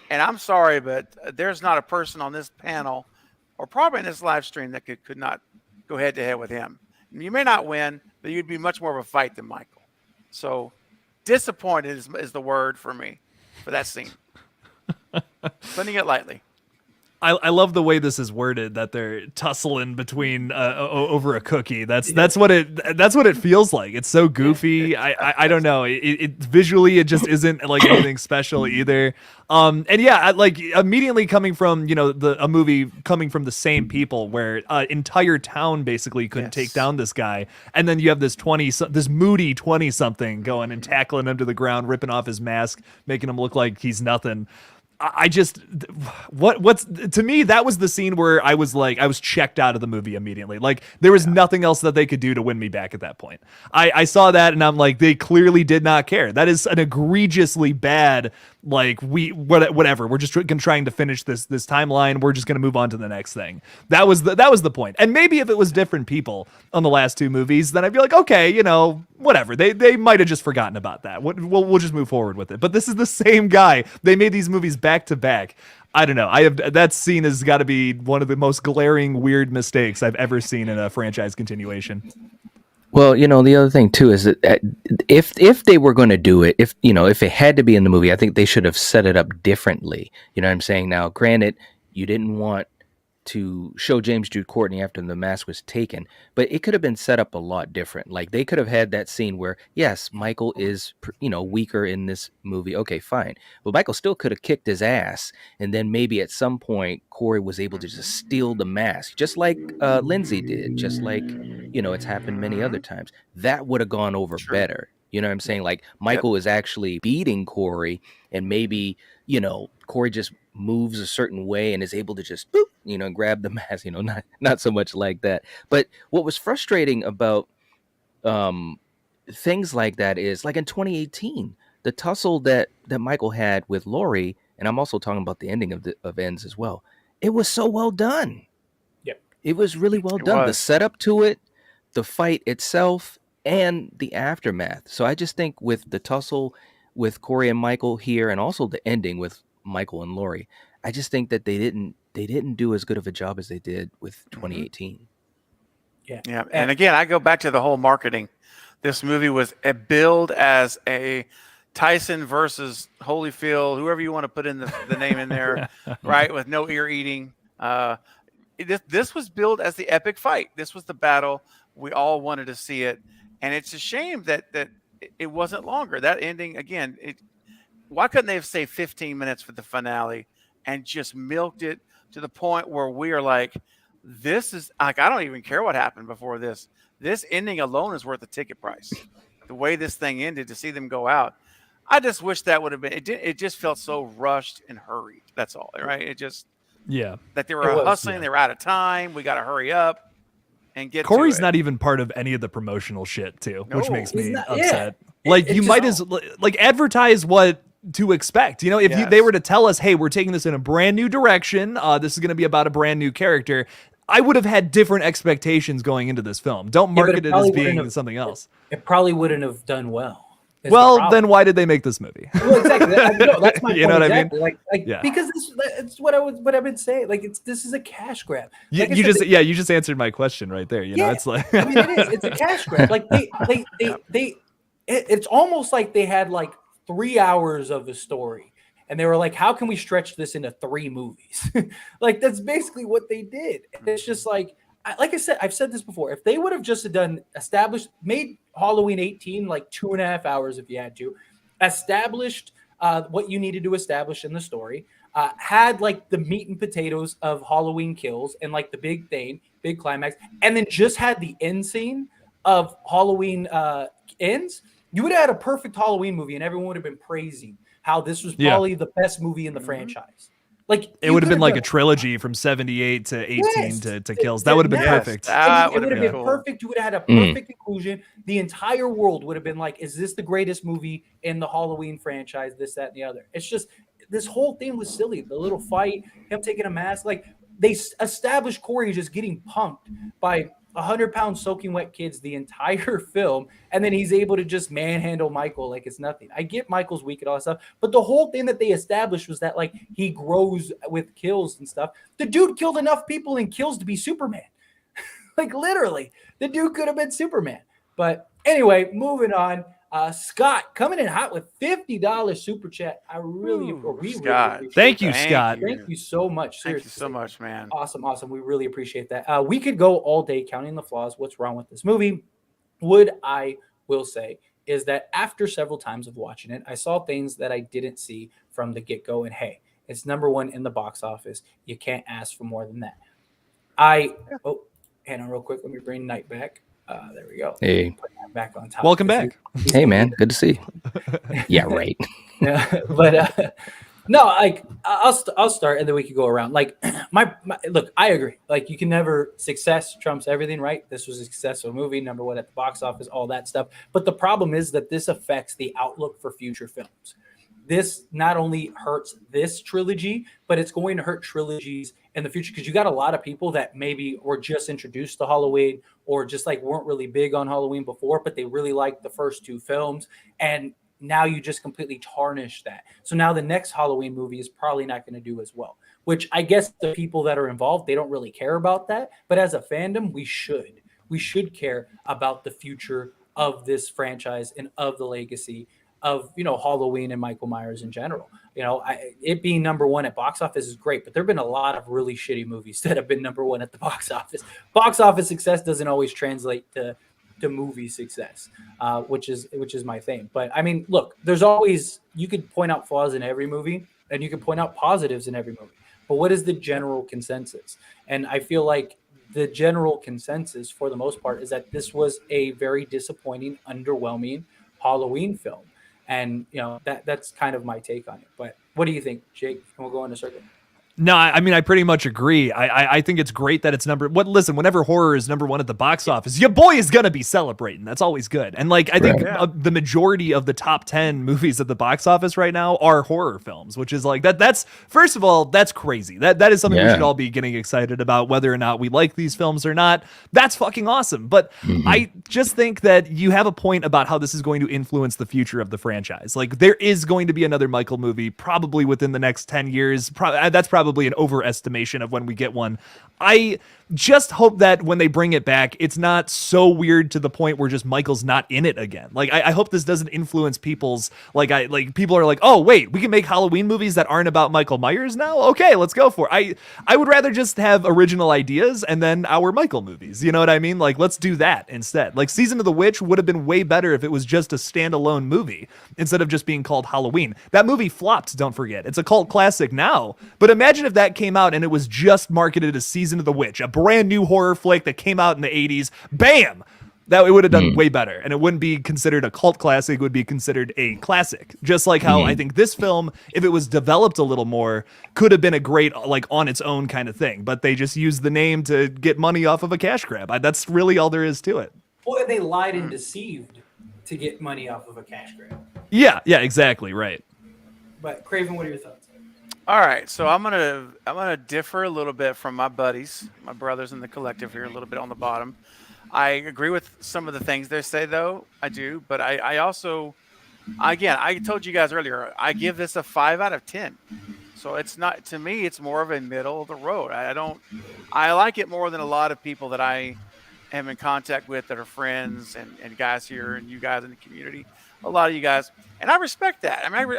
[SPEAKER 4] and I'm sorry, but there's not a person on this panel or probably in this live stream that could not go head to head with him. You may not win, but you'd be much more of a fight than Michael. So disappointed is the word for me for that scene. Putting it lightly.
[SPEAKER 3] I love the way this is worded, that they're tussling between over a cookie. That's what it feels like. It's so goofy. I don't know. It visually it just isn't like anything special either. And yeah, like immediately coming from a movie coming from the same people where entire town basically couldn't take down this guy, and then you have this moody 20-something going and tackling him to the ground, ripping off his mask, making him look like he's nothing. I just what's to me that was the scene where I was checked out of the movie immediately. Like there was nothing else that they could do to win me back at that point. I saw that and I'm like, they clearly did not care. That is an egregiously bad, like whatever. We're just trying to finish this timeline. We're just going to move on to the next thing. That was the point. And maybe if it was different people on the last two movies, then I'd be like, okay, whatever. They might have just forgotten about that. We'll just move forward with it. But this is the same guy. They made these movies back to back. I don't know. That scene has got to be one of the most glaring weird mistakes I've ever seen in a franchise continuation.
[SPEAKER 2] Well, the other thing too is that if they were going to do it, if it had to be in the movie, I think they should have set it up differently. You know what I'm saying? Now, granted, You didn't want to show James Jude Courtney after the mask was taken, but it could have been set up a lot different. Like they could have had that scene where, yes, Michael is, weaker in this movie. Okay, fine. But Michael still could have kicked his ass. And then maybe at some point, Corey was able to just steal the mask, just like Lindsay did, just like, it's happened many other times. That would have gone over
[SPEAKER 4] True.
[SPEAKER 2] better. You know what I'm saying? Like Michael is actually beating Corey, and maybe, Corey just moves a certain way and is able to just boop, grab the mask, not so much like that. But what was frustrating about things like that is, like in 2018, the tussle that Michael had with Laurie, and I'm also talking about the ending of Ends as well. It was so well done.
[SPEAKER 1] Yep.
[SPEAKER 2] It was really well
[SPEAKER 4] It
[SPEAKER 2] done. The
[SPEAKER 4] was.
[SPEAKER 2] setup to it, the fight itself, and the aftermath. So I just think with the tussle with Corey and Michael here, and also the ending with Michael and Laurie, I just think that they didn't do as good of a job as they did with 2018.
[SPEAKER 1] Yeah.
[SPEAKER 4] Yeah, and again, I go back to the whole marketing. This movie was billed as a Tyson versus Holyfield, whoever you want to put in the name in there, right? With no ear eating. This was billed as the epic fight. This was the battle. We all wanted to see it, and it's a shame that it wasn't longer. That ending again. Why couldn't they have saved 15 minutes for the finale and just milked it to the point where we are like, this is like, I don't even care what happened before this. This ending alone is worth the ticket price. The way this thing ended, to see them go out, I just wish that would have been. It just felt so rushed and hurried. That's all, right? It just that they were hustling. They were out of time. We got to hurry up and get.
[SPEAKER 3] Corey's
[SPEAKER 4] to it.
[SPEAKER 3] not even part of any of the promotional shit too, which
[SPEAKER 4] No.
[SPEAKER 3] makes me
[SPEAKER 1] He's not-
[SPEAKER 3] upset.
[SPEAKER 1] yeah.
[SPEAKER 3] Like
[SPEAKER 1] It
[SPEAKER 3] you
[SPEAKER 1] just-
[SPEAKER 3] might as like advertise what to expect. If
[SPEAKER 4] Yes.
[SPEAKER 3] they were to tell us, hey, we're taking this in a brand new direction, this is going to be about a brand new character, I would have had different expectations going into this film. Don't
[SPEAKER 1] Yeah, but
[SPEAKER 3] market it as
[SPEAKER 1] probably
[SPEAKER 3] being
[SPEAKER 1] wouldn't have-
[SPEAKER 3] something else.
[SPEAKER 1] It probably wouldn't have done well. is the
[SPEAKER 3] Well,
[SPEAKER 1] problem.
[SPEAKER 3] then why did they make this movie?
[SPEAKER 1] Well, exactly. No, that's my
[SPEAKER 3] You
[SPEAKER 1] point.
[SPEAKER 3] know what I mean?
[SPEAKER 1] Exactly. Like
[SPEAKER 3] Yeah.
[SPEAKER 1] because it's what I've been saying. Like this is a cash grab.
[SPEAKER 3] You,
[SPEAKER 1] Like I
[SPEAKER 3] you
[SPEAKER 1] said,
[SPEAKER 3] just you just answered my question right there. You know,
[SPEAKER 1] Yeah.
[SPEAKER 3] it's like
[SPEAKER 1] I mean, it is. It's a cash grab. Like it's almost like they had like 3 hours of a story, and they were like, "How can we stretch this into 3 movies?" Like that's basically what they did. And it's just like I said, I've said this before. If they would have just made Halloween 18 like 2.5 hours, if you had to, established what you needed to establish in the story, had like the meat and potatoes of Halloween Kills and like the big climax, and then just had the end scene of Halloween Ends, you would have had a perfect Halloween movie, and everyone would have been praising how this was probably the best movie in the franchise. Like
[SPEAKER 3] it would have been like a
[SPEAKER 1] done-
[SPEAKER 3] trilogy from 78 to 18
[SPEAKER 1] Yes.
[SPEAKER 3] to Kills. That would have been
[SPEAKER 1] Yes.
[SPEAKER 3] perfect.
[SPEAKER 4] That
[SPEAKER 1] it would have been
[SPEAKER 4] cool.
[SPEAKER 1] perfect. You would have had a perfect conclusion. The entire world would have been like, is this the greatest movie in the Halloween franchise? This, that, and the other. It's just, this whole thing was silly. The little fight, him taking a mask. Like, they established Corey just getting punked by 100-pound soaking wet kids the entire film, and then he's able to just manhandle Michael like it's nothing. I get Michael's weak and all that stuff, but the whole thing that they established was that like he grows with kills and stuff. The dude killed enough people in Kills to be Superman. Like literally, the dude could have been Superman. But anyway, moving on. Scott coming in hot with $50 super chat. I really, we
[SPEAKER 4] Scott.
[SPEAKER 1] really appreciate
[SPEAKER 3] Thank you,
[SPEAKER 1] that.
[SPEAKER 3] Scott.
[SPEAKER 1] Thank you so much.
[SPEAKER 4] Thank
[SPEAKER 1] Seriously.
[SPEAKER 4] you so much, man.
[SPEAKER 1] Awesome. We really appreciate that. We could go all day counting the flaws. What's wrong with this movie? I will say is that after several times of watching it, I saw things that I didn't see from the get-go. And hey, it's number one in the box office. You can't ask for more than that. Hang on real quick. Let me bring Knight back. There we go.
[SPEAKER 2] Hey.
[SPEAKER 1] Put that back on top.
[SPEAKER 3] Welcome back.
[SPEAKER 2] Hey, man. Good to see you. Yeah, right.
[SPEAKER 1] Yeah, but no, like I'll start and then we could go around. Like my look, I agree. Like you can never success trumps everything, right? This was a successful movie, number one at the box office, all that stuff. But the problem is that this affects the outlook for future films. This not only hurts this trilogy, but it's going to hurt trilogies in the future because you got a lot of people that maybe were just introduced to Halloween or just like weren't really big on Halloween before, but they really liked the first 2 films. And now you just completely tarnish that. So now the next Halloween movie is probably not going to do as well, which I guess the people that are involved, they don't really care about that. But as a fandom, we should care about the future of this franchise and of the legacy of Halloween and Michael Myers in general. It being number one at box office is great, but there've been a lot of really shitty movies that have been number one at the box office. Box office success doesn't always translate to movie success, which is my thing. But I mean, look, there's always, you could point out flaws in every movie, and you could point out positives in every movie. But what is the general consensus? And I feel like the general consensus, for the most part, is that this was a very disappointing, underwhelming Halloween film. And that's kind of my take on it. But what do you think, Jake? And we'll go in a circle.
[SPEAKER 3] No, I mean, I pretty much agree. I think it's great that it's listen, whenever horror is number one at the box office, your boy is going to be celebrating. That's always good. And like, I think the majority of the top 10 movies at the box office right now are horror films, which is like, that's, first of all, that's crazy. That is something we should all be getting excited about, whether or not we like these films or not. That's fucking awesome. But I just think that you have a point about how this is going to influence the future of the franchise. Like, there is going to be another Michael movie probably within the next 10 years. That's probably an overestimation of when we get one. I just hope that when they bring it back, it's not so weird to the point where just Michael's not in it again. Like, I hope this doesn't influence people's, people are like, oh wait, we can make Halloween movies that aren't about Michael Myers now? Okay, let's go for it. I would rather just have original ideas and then our Michael movies. You know what I mean? Like, let's do that instead. Like, Season of the Witch would have been way better if it was just a standalone movie instead of just being called Halloween. That movie flopped, don't forget. It's a cult classic now, but imagine if that came out and it was just marketed as Season of the Witch, a brand new horror flick that came out in the 80s. Bam! That it would have done way better, and it wouldn't be considered a cult classic, it would be considered a classic. Just like how I think this film, if it was developed a little more, could have been a great, like, on its own kind of thing, but they just used the name to get money off of a cash grab. That's really all there is to it.
[SPEAKER 1] Well, they lied and deceived to get money off of a cash grab.
[SPEAKER 3] Yeah, exactly, right.
[SPEAKER 1] But Craven, what are your thoughts?
[SPEAKER 4] All right, so I'm gonna differ a little bit from my buddies, my brothers in the collective here, a little bit on the bottom. I agree with some of the things they say, though. I do, but I also, again, I told you guys earlier, I give this a 5 out of 10. So it's not, to me, it's more of a middle of the road. I like it more than a lot of people that I am in contact with that are friends and guys here and you guys in the community. A lot of you guys, and I respect that. I mean,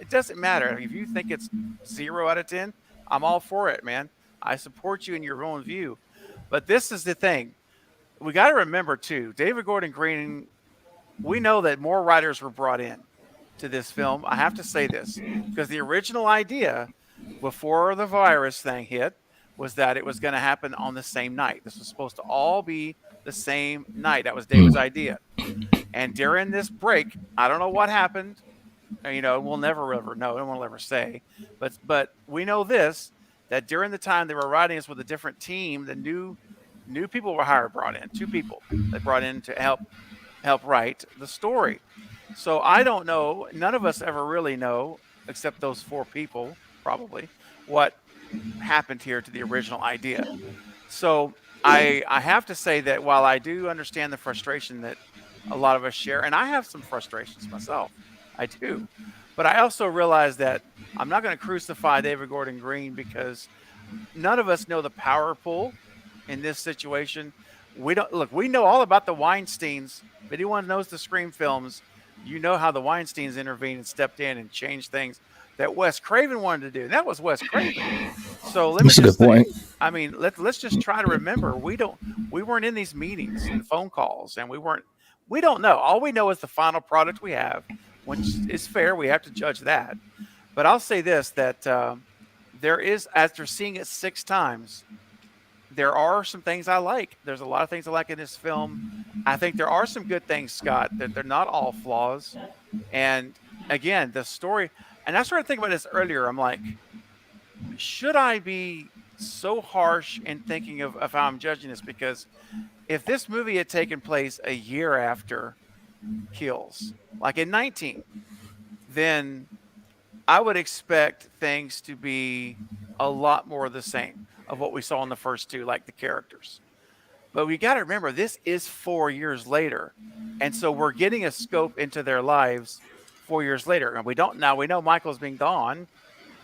[SPEAKER 4] it doesn't matter if you think it's 0 out of 10. I'm all for it, man. I support you in your own view. But this is the thing. We got to remember too, David Gordon Green. We know that more writers were brought in to this film. I have to say this because the original idea before the virus thing hit was that it was going to happen on the same night. This was supposed to all be the same night. That was David's idea. And during this break, I don't know what happened. We'll never ever know. No one will ever say. But we know this, that during the time they were writing this with a different team, the new people were brought in. 2 people they brought in to help write the story. So I don't know. None of us ever really know, except those 4 people probably, what happened here to the original idea. So I have to say that while I do understand the frustration that a lot of us share, and I have some frustrations myself, I do, but I also realize that I'm not going to crucify David Gordon Green because none of us know the power pull in this situation. We know all about the Weinsteins. If anyone knows the Scream films, you know how the Weinsteins intervened and stepped in and changed things that Wes Craven wanted to do. And that was Wes Craven. So let me
[SPEAKER 2] That's a good point.
[SPEAKER 4] I mean, let's just try to remember we weren't in these meetings and phone calls, and we don't know. All we know is the final product we have, which is fair. We have to judge that. But I'll say this, that there is, after seeing it 6 times, there are some things I like. There's a lot of things I like in this film. I think there are some good things, Scott, that they're not all flaws. And again, the story, and I started thinking about this earlier. I'm like, should I be so harsh in thinking of how I'm judging this? Because if this movie had taken place a year after Kills, like in 19, then I would expect things to be a lot more the same of what we saw in the first 2, like the characters. But we got to remember, this is 4 years later. And so we're getting a scope into their lives 4 years later. And we know Michael's been gone.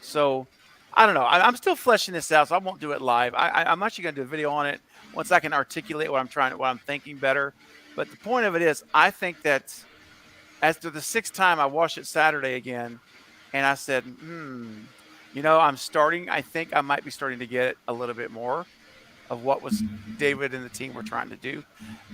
[SPEAKER 4] So I don't know. I'm still fleshing this out, so I won't do it live. I'm actually going to do a video on it once I can articulate what I'm thinking better. But the point of it is, I think that after the sixth time, I watched it Saturday again, and I said, I'm starting. I think I might be starting to get a little bit more of what was David and the team were trying to do.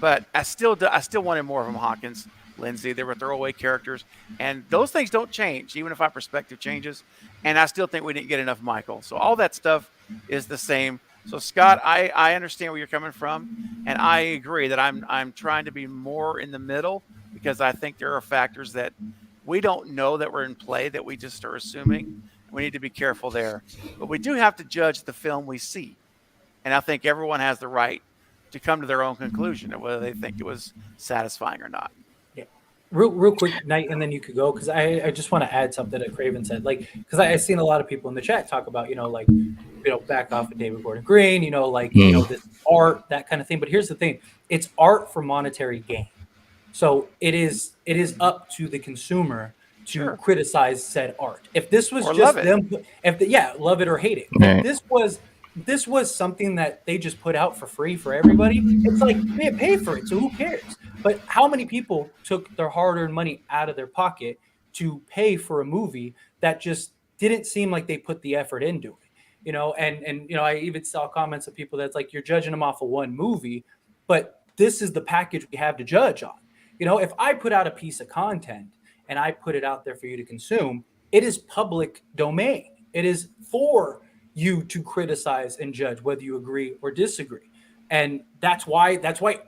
[SPEAKER 4] But I still wanted more from Hawkins, Lindsay. They were throwaway characters, and those things don't change, even if our perspective changes. And I still think we didn't get enough Michael. So all that stuff is the same. So Scott, I understand where you're coming from, and I agree that I'm trying to be more in the middle because I think there are factors that we don't know that were in play that we just are assuming. We need to be careful there. But we do have to judge the film we see. And I think everyone has the right to come to their own conclusion of whether they think it was satisfying or not.
[SPEAKER 1] Yeah. Real quick, Knight, and then you could go, because I just want to add something that Craven said. Like, because I've seen a lot of people in the chat talk about, back off of David Gordon Green, this art, that kind of thing. But here's the thing. It's art for monetary gain. So it is up to the consumer to criticize said art. If this was
[SPEAKER 4] Or
[SPEAKER 1] just
[SPEAKER 4] love it.
[SPEAKER 1] them, love it or hate it.
[SPEAKER 2] Right.
[SPEAKER 1] If this was something that they just put out for free for everybody, it's like they pay for it, so who cares? But how many people took their hard-earned money out of their pocket to pay for a movie that just didn't seem like they put the effort into it? I even saw comments of people that's like, you're judging them off of one movie, but this is the package we have to judge on. If I put out a piece of content and I put it out there for you to consume, it is public domain. It is for you to criticize and judge whether you agree or disagree. And that's why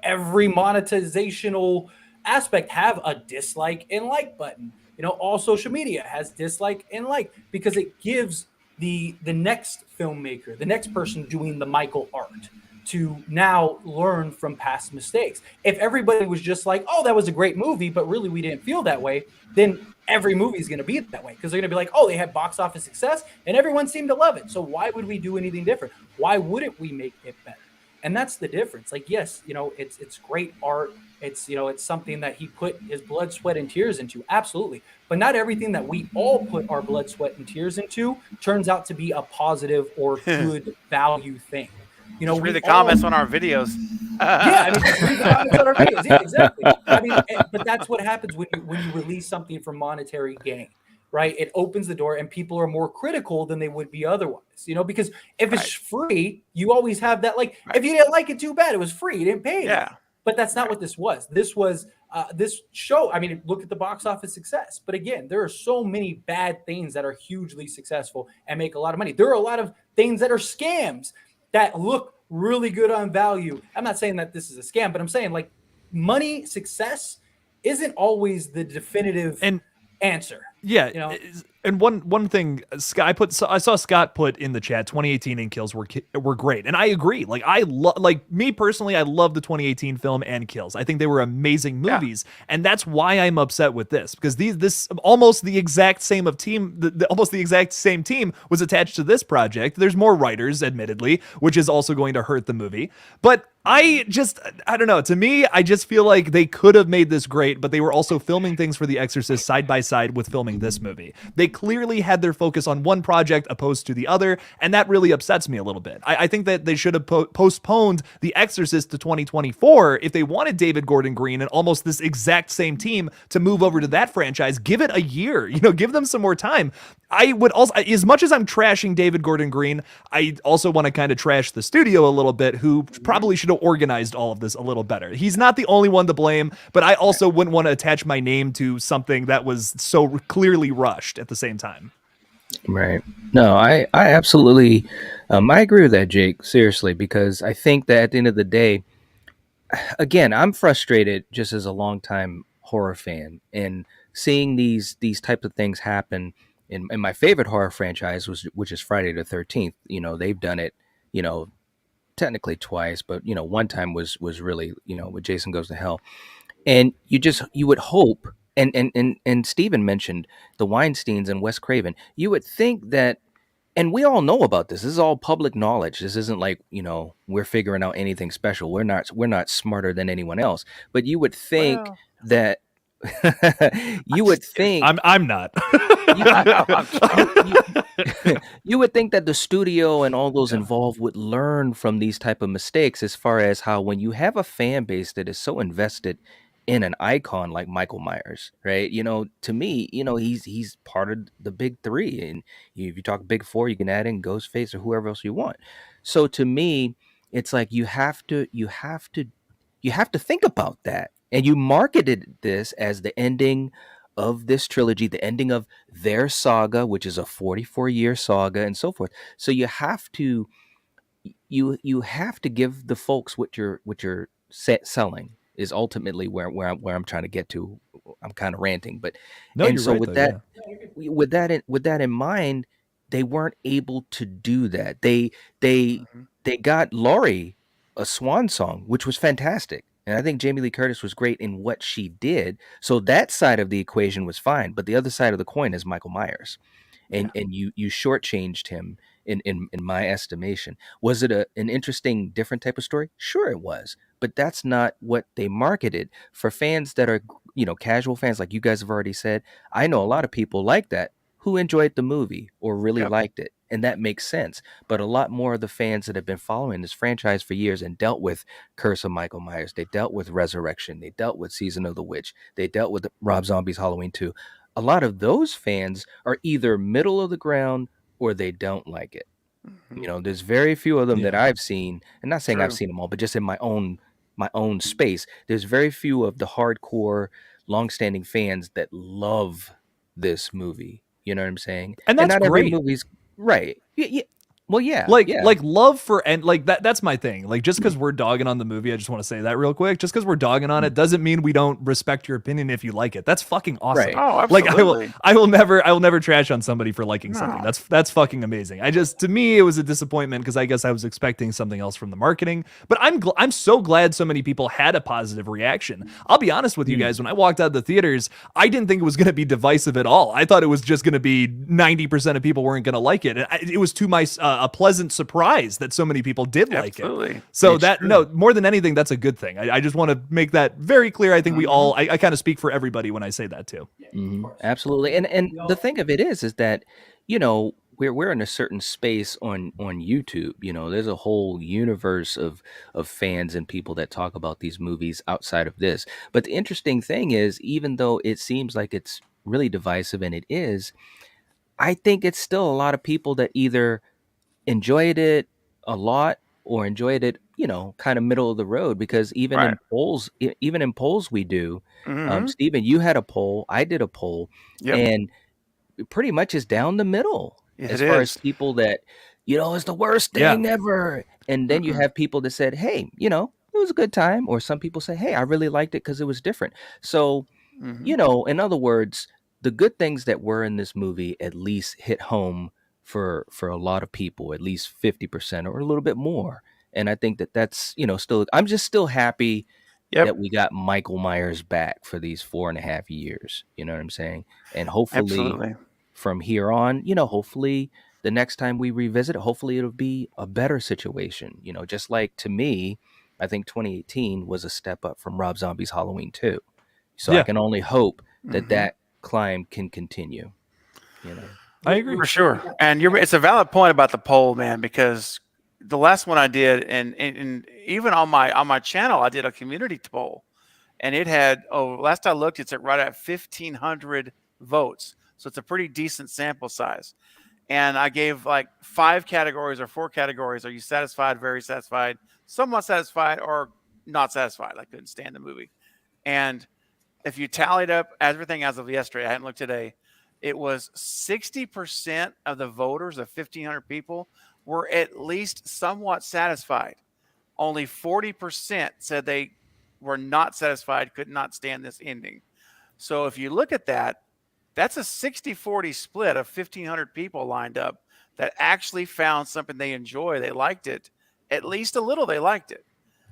[SPEAKER 1] every monetizational aspect have a dislike and like button. All social media has dislike and like, because it gives the next filmmaker, the next person doing the Michael art, to now learn from past mistakes. If everybody was just like, oh, that was a great movie, but really we didn't feel that way, then every movie is going to be that way, because they're going to be like, oh, they had box office success and everyone seemed to love it. So why would we do anything different? Why wouldn't we make it better? And that's the difference. Like, yes, it's great art. It's something that he put his blood, sweat, and tears into. Absolutely. But not everything that we all put our blood, sweat, and tears into turns out to be a positive or good value thing.
[SPEAKER 4] Just read the comments on our videos.
[SPEAKER 1] Just read the comments on our videos. Yeah, exactly. But that's what happens when you release something for monetary gain, right? It opens the door, and people are more critical than they would be otherwise. Because if it's free, you always have that. Like, if you didn't like it, too bad. It was free. You didn't pay.
[SPEAKER 4] Yeah.
[SPEAKER 1] But that's not what this was. This was this show. Look at the box office success. But again, there are so many bad things that are hugely successful and make a lot of money. There are a lot of things that are scams that look really good on value. I'm not saying that this is a scam, but I'm saying, like, money success isn't always the definitive answer.
[SPEAKER 3] Yeah, and one thing, Scott, I saw Scott put in the chat, 2018 and Kills were great, and I agree. Like, me personally, I love the 2018 film and Kills. I think they were amazing movies, and that's why I'm upset with this, because this almost the exact same almost the exact same team was attached to this project. There's more writers, admittedly, which is also going to hurt the movie, but I don't know. To me, I just feel like they could have made this great, but they were also filming things for The Exorcist side by side with filming this movie. They clearly had their focus on one project opposed to the other, and that really upsets me a little bit. I think that they should have postponed The Exorcist to 2024 if they wanted David Gordon Green and almost this exact same team to move over to that franchise. Give it a year, give them some more time. I would also, as much as I'm trashing David Gordon Green, I also want to kind of trash the studio a little bit, who probably should have organized all of this a little better. He's not the only one to blame, but I also wouldn't want to attach my name to something that was so clearly rushed at the same time.
[SPEAKER 2] Right. No, I absolutely, I agree with that, Jake, seriously, because I think that at the end of the day, again, I'm frustrated just as a longtime horror fan, and seeing these types of things happen in my favorite horror franchise, which is Friday the 13th. They've done it, technically twice, but one time was really, with Jason Goes to Hell. And you would hope, and Steven mentioned the Weinsteins and Wes Craven. You would think that, and we all know about this. This is all public knowledge. This isn't like, we're figuring out anything special. We're not smarter than anyone else. But you would think that you would think
[SPEAKER 3] I'm not.
[SPEAKER 2] You would think that the studio and all those involved would learn from these type of mistakes, as far as how when you have a fan base that is so invested in an icon like Michael Myers, right? To me, he's part of the big three. And if you talk big four, you can add in Ghostface or whoever else you want. So to me, it's like you have to think about that. And you marketed this as the ending of this trilogy, the ending of their saga, which is a 44-year saga and so forth. So you have to give the folks what you're selling is ultimately where I'm trying to get to. I'm kind of ranting, but
[SPEAKER 3] No,
[SPEAKER 2] and
[SPEAKER 3] you're
[SPEAKER 2] so
[SPEAKER 3] right
[SPEAKER 2] with
[SPEAKER 3] though.
[SPEAKER 2] that
[SPEAKER 3] Yeah.
[SPEAKER 2] with that in mind, they weren't able to do that. They
[SPEAKER 4] Mhm.
[SPEAKER 2] they got Laurie a swan song, which was fantastic. And I think Jamie Lee Curtis was great in what she did. So that side of the equation was fine. But the other side of the coin is Michael Myers,
[SPEAKER 4] Yeah.
[SPEAKER 2] and you shortchanged him in my estimation. Was it an interesting, different type of story? Sure, it was, but that's not what they marketed for fans that are casual fans, like you guys have already said. I know a lot of people like that who enjoyed the movie or really
[SPEAKER 4] Yep.
[SPEAKER 2] liked it, and that makes sense. But a lot more of the fans that have been following this franchise for years and dealt with Curse of Michael Myers, they dealt with Resurrection, they dealt with Season of the Witch, they dealt with Rob Zombie's Halloween 2. A lot of those fans are either middle of the ground or they don't like it.
[SPEAKER 4] Mhm.
[SPEAKER 2] There's very few of them that
[SPEAKER 3] Yeah.
[SPEAKER 2] I've seen, and not saying I've
[SPEAKER 4] True.
[SPEAKER 2] seen them all, but just in my own space, there's very few of the hardcore, long-standing fans that love this movie. You know what I'm saying?
[SPEAKER 3] And
[SPEAKER 2] And
[SPEAKER 3] that's
[SPEAKER 2] not every
[SPEAKER 3] great.
[SPEAKER 2] movie's right. Yeah, yeah. Well, yeah, yeah.
[SPEAKER 3] Like love for, and like that's my thing. Like, just because we're dogging on the movie, I just want to say that real quick. Just because we're dogging on it doesn't mean we don't respect your opinion if you like it. That's fucking awesome.
[SPEAKER 2] Right.
[SPEAKER 4] Oh,
[SPEAKER 3] Like,
[SPEAKER 4] absolutely.
[SPEAKER 3] I will never trash on somebody for liking something.
[SPEAKER 4] No.
[SPEAKER 3] That's fucking amazing. To me it was a disappointment because I guess I was expecting something else from the marketing. But I'm so glad so many people had a positive reaction. I'll be honest with you
[SPEAKER 2] Mm.
[SPEAKER 3] guys, when I walked out of the theaters, I didn't think it was going to be divisive at all. I thought it was just going to be 90% of people weren't going to like it. And it was to my a pleasant surprise that so many people did like it.
[SPEAKER 4] Absolutely.
[SPEAKER 3] So
[SPEAKER 2] It's
[SPEAKER 3] that,
[SPEAKER 2] true.
[SPEAKER 3] no, more than anything, that's a good thing. I just want to make that very clear. I think we all,
[SPEAKER 4] Mhm.
[SPEAKER 3] I kind of speak for everybody when I say that too.
[SPEAKER 2] Absolutely. And the thing of it is that we're in a certain space on YouTube. There's a whole universe of fans and people that talk about these movies outside of this. But the interesting thing is, even though it seems like it's really divisive, and it is, I think it's still a lot of people that either enjoyed it a lot or enjoyed it, kind of middle of the road. Because even
[SPEAKER 4] Right.
[SPEAKER 2] in polls, even in polls we do,
[SPEAKER 4] Mhm.
[SPEAKER 2] Stephen, you had a poll, I did a poll,
[SPEAKER 4] Yep.
[SPEAKER 2] and it pretty much is down the middle
[SPEAKER 4] It
[SPEAKER 2] as far as
[SPEAKER 4] is.
[SPEAKER 2] people that, it's the worst
[SPEAKER 3] Yeah.
[SPEAKER 2] thing ever. And then you
[SPEAKER 4] Mm-mm.
[SPEAKER 2] have people that said, hey, it was a good time. Or some people say, hey, I really liked it because it was different. So,
[SPEAKER 4] Mhm.
[SPEAKER 2] in other words, the good things that were in this movie at least hit home for a lot of people, at least 50% or a little bit more. And I think that's, still, I'm just still happy
[SPEAKER 4] Yep.
[SPEAKER 2] that we got Michael Myers back for these 4.5 years. You know what I'm saying? And hopefully
[SPEAKER 4] Absolutely.
[SPEAKER 2] from here on, hopefully the next time we revisit it, hopefully it'll be a better situation. Just like, to me, I think 2018 was a step up from Rob Zombie's Halloween 2. So I
[SPEAKER 3] Yeah,
[SPEAKER 2] can only hope that
[SPEAKER 4] Mhm.
[SPEAKER 2] that climb can continue, you know.
[SPEAKER 3] I agree.
[SPEAKER 4] For sure. And it's a valid point about the poll, man, because the last one I did, and even on my channel, I did a community poll, and it had, last I looked, it's at right at 1,500 votes. So it's a pretty decent sample size. And I gave like 5 categories or 4 categories. Are you satisfied, very satisfied, somewhat satisfied, or not satisfied? I couldn't stand the movie. And if you tallied up everything as of yesterday, I hadn't looked today, it was 60% of the voters of 1,500 people were at least somewhat satisfied. Only 40% said they were not satisfied, could not stand this ending. So if you look at that, that's a 60-40 split of 1,500 people lined up that actually found something they enjoy. They liked it. At least a little, they liked it.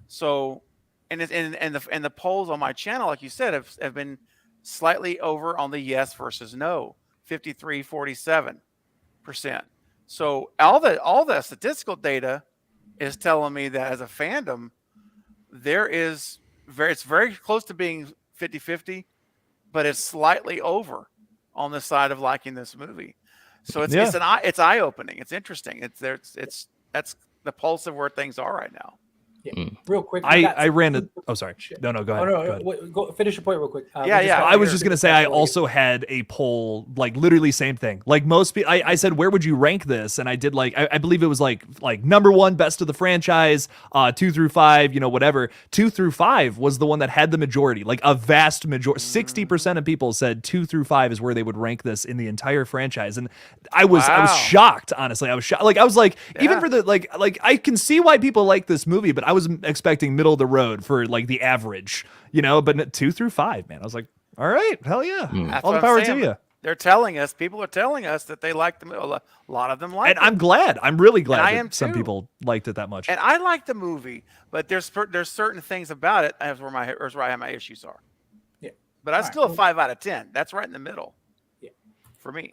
[SPEAKER 4] So, and the polls on my channel, like you said, have been slightly over on the yes versus no, 53-47%. So all the statistical data is telling me that as a fandom, it's very close to being 50-50, but it's slightly over on the side of liking this movie. So
[SPEAKER 3] Yeah.
[SPEAKER 4] it's eye opening. It's interesting. It's there. That's the pulse of where things are right now.
[SPEAKER 1] Real quick. we got
[SPEAKER 3] I
[SPEAKER 1] some
[SPEAKER 3] ran it.
[SPEAKER 1] super
[SPEAKER 3] Oh, sorry.
[SPEAKER 1] shit.
[SPEAKER 3] No, go
[SPEAKER 1] Oh
[SPEAKER 3] ahead.
[SPEAKER 1] no,
[SPEAKER 3] Go ahead.
[SPEAKER 1] go finish your point real quick.
[SPEAKER 4] Yeah, yeah.
[SPEAKER 3] I was
[SPEAKER 4] Here.
[SPEAKER 3] just gonna say I also had a poll, like literally same thing. Like most people, I said where would you rank this, and I did like I believe it was like number one best of the franchise, 2 through 5, whatever. 2 through 5 was the one that had the majority, like a vast majority. 60% of people said 2 through 5 is where they would rank this in the entire franchise, and I was
[SPEAKER 4] Wow.
[SPEAKER 3] shocked. Honestly, I was shocked. Like I was like even
[SPEAKER 4] Yeah.
[SPEAKER 3] for the like I can see why people like this movie, but I was expecting middle of the road for like the average. But 2 through 5, man, I was like, all right, hell yeah,
[SPEAKER 4] That's
[SPEAKER 3] all the
[SPEAKER 4] what I'm
[SPEAKER 3] power
[SPEAKER 4] saying.
[SPEAKER 3] to you.
[SPEAKER 4] They're telling us, people are telling us that they like the movie. A lot of them like
[SPEAKER 3] And
[SPEAKER 4] it.
[SPEAKER 3] I'm glad. I'm really glad
[SPEAKER 4] I
[SPEAKER 3] that
[SPEAKER 4] am
[SPEAKER 3] some
[SPEAKER 4] too.
[SPEAKER 3] people liked it that much.
[SPEAKER 4] And I like the movie, but there's certain things about it as where I have my issues are.
[SPEAKER 1] Yeah.
[SPEAKER 4] But I'm
[SPEAKER 1] All right,
[SPEAKER 4] still a
[SPEAKER 1] well-
[SPEAKER 4] 5 out of 10. That's right in the middle.
[SPEAKER 1] Yeah.
[SPEAKER 4] For me.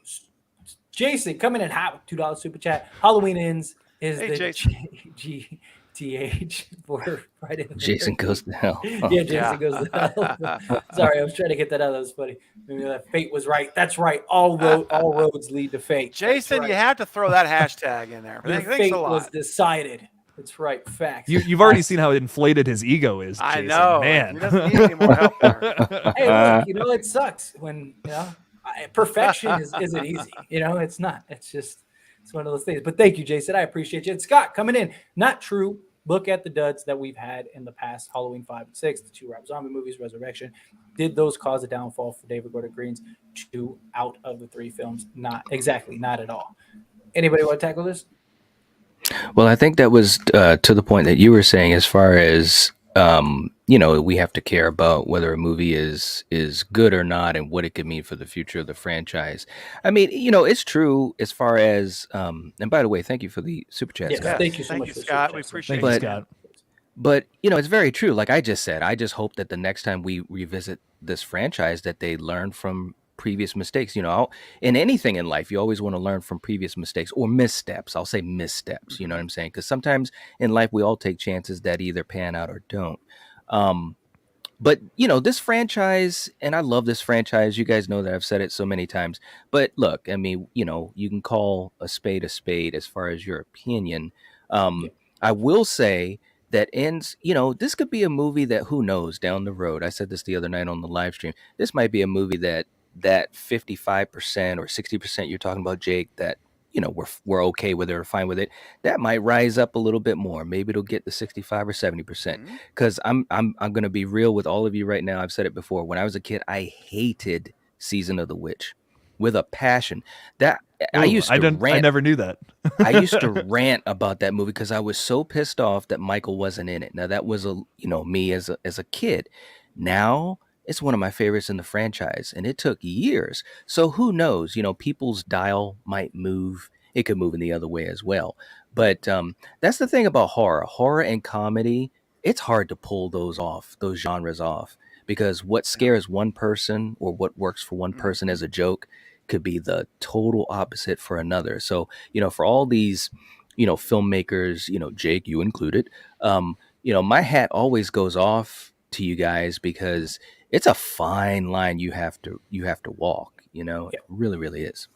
[SPEAKER 1] Jason coming in hot with $2 super chat. Halloween ends is
[SPEAKER 4] Hey,
[SPEAKER 1] the
[SPEAKER 4] Jason.
[SPEAKER 1] GTH for Friday. the
[SPEAKER 2] Jason
[SPEAKER 1] 13th.
[SPEAKER 2] goes to hell.
[SPEAKER 1] Yeah, Jason
[SPEAKER 4] Yeah.
[SPEAKER 1] goes to hell. Sorry, I was trying to get that out. That was funny. Maybe that fate was right. That's right. All roads lead to fate. That's
[SPEAKER 4] Jason,
[SPEAKER 1] right.
[SPEAKER 4] you have to throw that hashtag in there.
[SPEAKER 1] Your
[SPEAKER 4] Thanks
[SPEAKER 1] fate
[SPEAKER 4] a lot.
[SPEAKER 1] was decided. That's right. Facts.
[SPEAKER 3] You've already seen how inflated his ego is, Jason.
[SPEAKER 4] I know.
[SPEAKER 3] Man.
[SPEAKER 4] He doesn't need any more help there.
[SPEAKER 1] Hey, look, it sucks when perfection isn't easy. It's not. It's one of those things. But thank you, Jason. I appreciate you. And Scott coming in. Not true. Look at the duds that we've had in the past: Halloween 5 and 6, the 2 Rob Zombie movies, Resurrection. Did those cause a downfall for David Gordon Green's 2 out of the 3 films? Not exactly. Not at all. Anybody want to tackle this?
[SPEAKER 2] Well, I think that was to the point that you were saying, as far as we have to care about whether a movie is good or not, and what it could mean for the future of the franchise. I mean, it's true as far as. And by the way, thank you for the super chat,
[SPEAKER 1] Yes,
[SPEAKER 2] Scott.
[SPEAKER 1] thank you so
[SPEAKER 4] Thank
[SPEAKER 1] much
[SPEAKER 4] you,
[SPEAKER 1] for the
[SPEAKER 4] Scott.
[SPEAKER 1] super
[SPEAKER 4] We
[SPEAKER 1] chat, sir.
[SPEAKER 4] appreciate
[SPEAKER 3] Thank you,
[SPEAKER 2] But-
[SPEAKER 3] Scott.
[SPEAKER 2] But it's very true. Like I just said, I just hope that the next time we revisit this franchise, that they learn from previous mistakes. In anything in life, you always want to learn from previous mistakes or missteps. I'll say missteps. You know what I'm saying? Because sometimes in life we all take chances that either pan out or don't. But this franchise, and I love this franchise. You guys know that I've said it so many times. But look, I mean, you can call a spade as far as your opinion. I will say that ends, this could be a movie that, who knows, down the road. I said this the other night on the live stream. This might be a movie that 55% or 60% you're talking about, Jake, that we're okay with it or fine with it, that might rise up a little bit more. Maybe it'll get to 65 or 70%. Because I'm gonna be real with all of you right now. I've said it before. When I was a kid, I hated Season of the Witch with a passion. I used to rant.
[SPEAKER 3] I never knew that.
[SPEAKER 2] I used to rant about that movie because I was so pissed off that Michael wasn't in it. Now that was me as a kid. Now it's one of my favorites in the franchise, and it took years. So who knows? People's dial might move. It could move in the other way as well. But that's the thing about horror and comedy. It's hard to pull those genres off, because what scares one person or what works for one person as a joke could be the total opposite for another. So, for all these, filmmakers, Jake, you included, my hat always goes off to you guys, because it's a fine line you have to walk, It really, really is.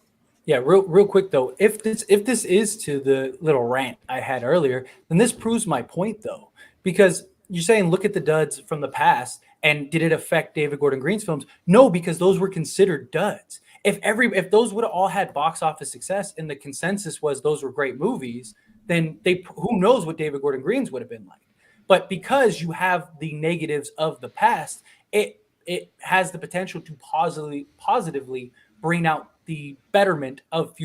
[SPEAKER 1] Yeah, real quick though, if this is to the little rant I had earlier, then this proves my point though, because you're saying look at the duds from the past, and did it affect David Gordon Green's films? No, because those were considered duds. If those would have all had box office success and the consensus was those were great movies, then who knows what David Gordon Green's would have been like. But because you have the negatives of the past, it has the potential to positively bring out the betterment of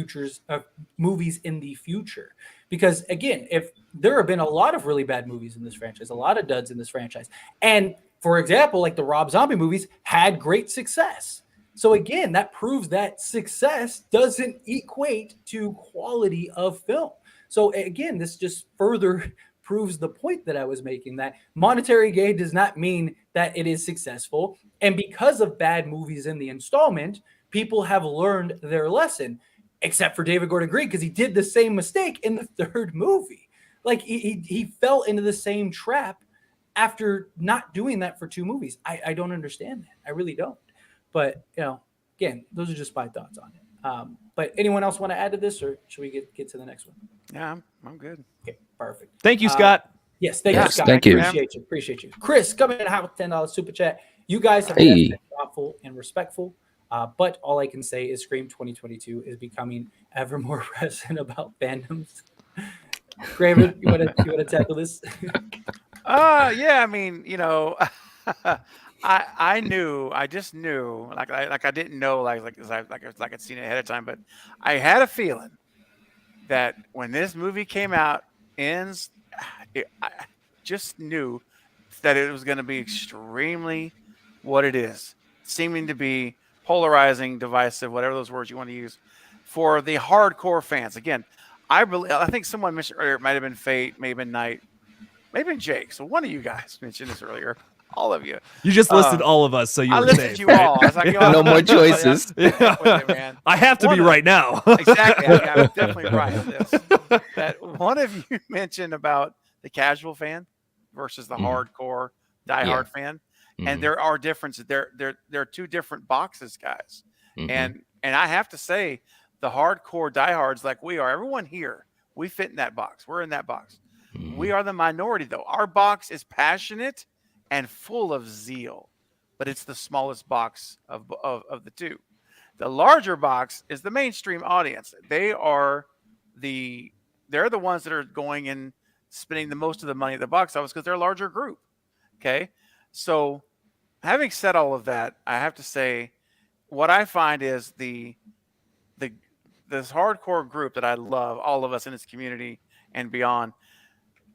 [SPEAKER 1] movies in the future. Because again, if there have been a lot of really bad movies in this franchise, a lot of duds in this franchise, and for example, like the Rob Zombie movies had great success. So again, that proves that success doesn't equate to quality of film. So again, this just further proves the point that I was making, that monetary gain does not mean that it is successful. And because of bad movies in the installment, people have learned their lesson, except for David Gordon Green, because he did the same mistake in the third movie. Like he fell into the same trap after not doing that for 2 movies. I don't understand that. I really don't. But, again, those are just my thoughts on it. But anyone else want to add to this, or should we get to the next one?
[SPEAKER 4] Yeah, I'm good.
[SPEAKER 1] Okay, perfect.
[SPEAKER 3] Thank you, Scott.
[SPEAKER 1] Yes, thank
[SPEAKER 4] Yeah.
[SPEAKER 1] you, Scott.
[SPEAKER 2] Thank you.
[SPEAKER 1] Appreciate you. Chris, coming in hot with $10 super chat. You guys have
[SPEAKER 2] Hey.
[SPEAKER 1] been thoughtful and respectful. But all I can say is Scream 2022 is becoming ever more present about fandoms. Graven, you wanna tackle this?
[SPEAKER 4] Yeah, I mean, I just knew, like I didn't know, like I'd seen it ahead of time, but I had a feeling that when this movie came out, ends, I just knew that it was going to be extremely what it is, seeming to be polarizing, divisive, whatever those words you want to use, for the hardcore fans. Again, I think someone mentioned earlier, it might have been Fate, maybe been Knight, maybe Jake. So one of you guys mentioned this earlier. All of you.
[SPEAKER 3] You just listed all of us, so you
[SPEAKER 4] I
[SPEAKER 3] were
[SPEAKER 4] listed
[SPEAKER 3] safe.
[SPEAKER 4] you
[SPEAKER 3] right?
[SPEAKER 4] all. I was like,
[SPEAKER 2] No more choices.
[SPEAKER 4] Man.
[SPEAKER 3] I have to
[SPEAKER 4] One
[SPEAKER 3] be
[SPEAKER 4] of-
[SPEAKER 3] right now.
[SPEAKER 4] Exactly. I'm definitely right on this. That one of you mentioned about the casual fan versus the hardcore diehard fan, and there are differences. There are two different boxes, guys. And I have to say, the hardcore diehards like we are, everyone here, we fit in that box. We're in that box. We are the minority, though. Our box is passionate and full of zeal, but it's the smallest box of the two. The larger box is the mainstream audience. They're the ones that are going and spending the most of the money at the box office because they're a larger group. Okay, so having said all of that, I have to say, what I find is this hardcore group that I love, all of us in this community and beyond.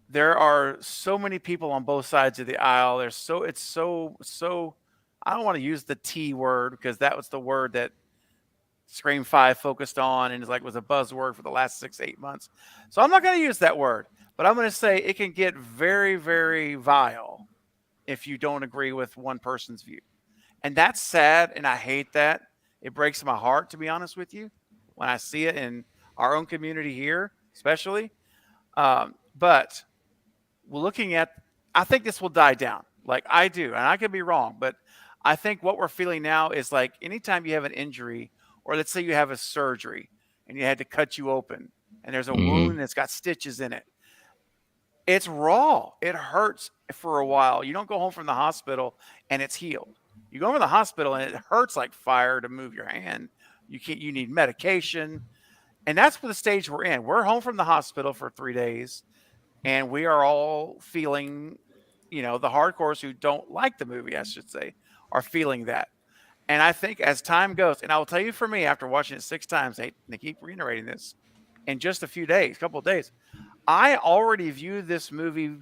[SPEAKER 4] There are so many people on both sides of the aisle. It's so. I don't want to use the T word because that was the word that Scream 5 focused on and was a buzzword for the last 6-8 months. So I'm not going to use that word, but I'm going to say it can get very, very vile if you don't agree with one person's view. And that's sad, and I hate that. It breaks my heart, to be honest with you, when I see it in our own community here, especially. But I think this will die down. Like I do, and I could be wrong, but I think what we're feeling now is like anytime you have an injury, or let's say you have a surgery and you had to cut you open and there's a wound that's got stitches in it. It's raw. It hurts for a while. You don't go home from the hospital and it's healed. You go to the hospital and it hurts like fire to move your hand. You need medication. And that's the stage we're in. We're home from the hospital for 3 days and we are all feeling, the hardcores who don't like the movie, I should say, are feeling that. And I think as time goes, and I will tell you for me, after watching it 6 times, I keep reiterating this, in just a couple of days, I already view this movie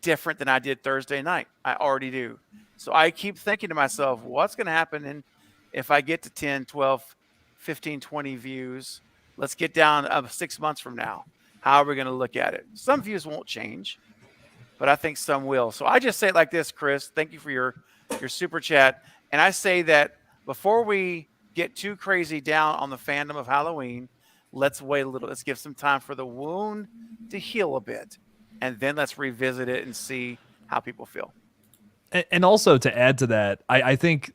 [SPEAKER 4] different than I did Thursday night. I already do. So I keep thinking to myself, what's going to happen if I get to 10, 12, 15, 20 views? Let's get down 6 months from now. How are we going to look at it? Some views won't change, but I think some will. So I just say it like this, Chris. Thank you for your super chat. And I say that before we get too crazy down on the fandom of Halloween, let's wait a little. Let's give some time for the wound to heal a bit. And then let's revisit it and see how people feel.
[SPEAKER 3] And also to add to that, I think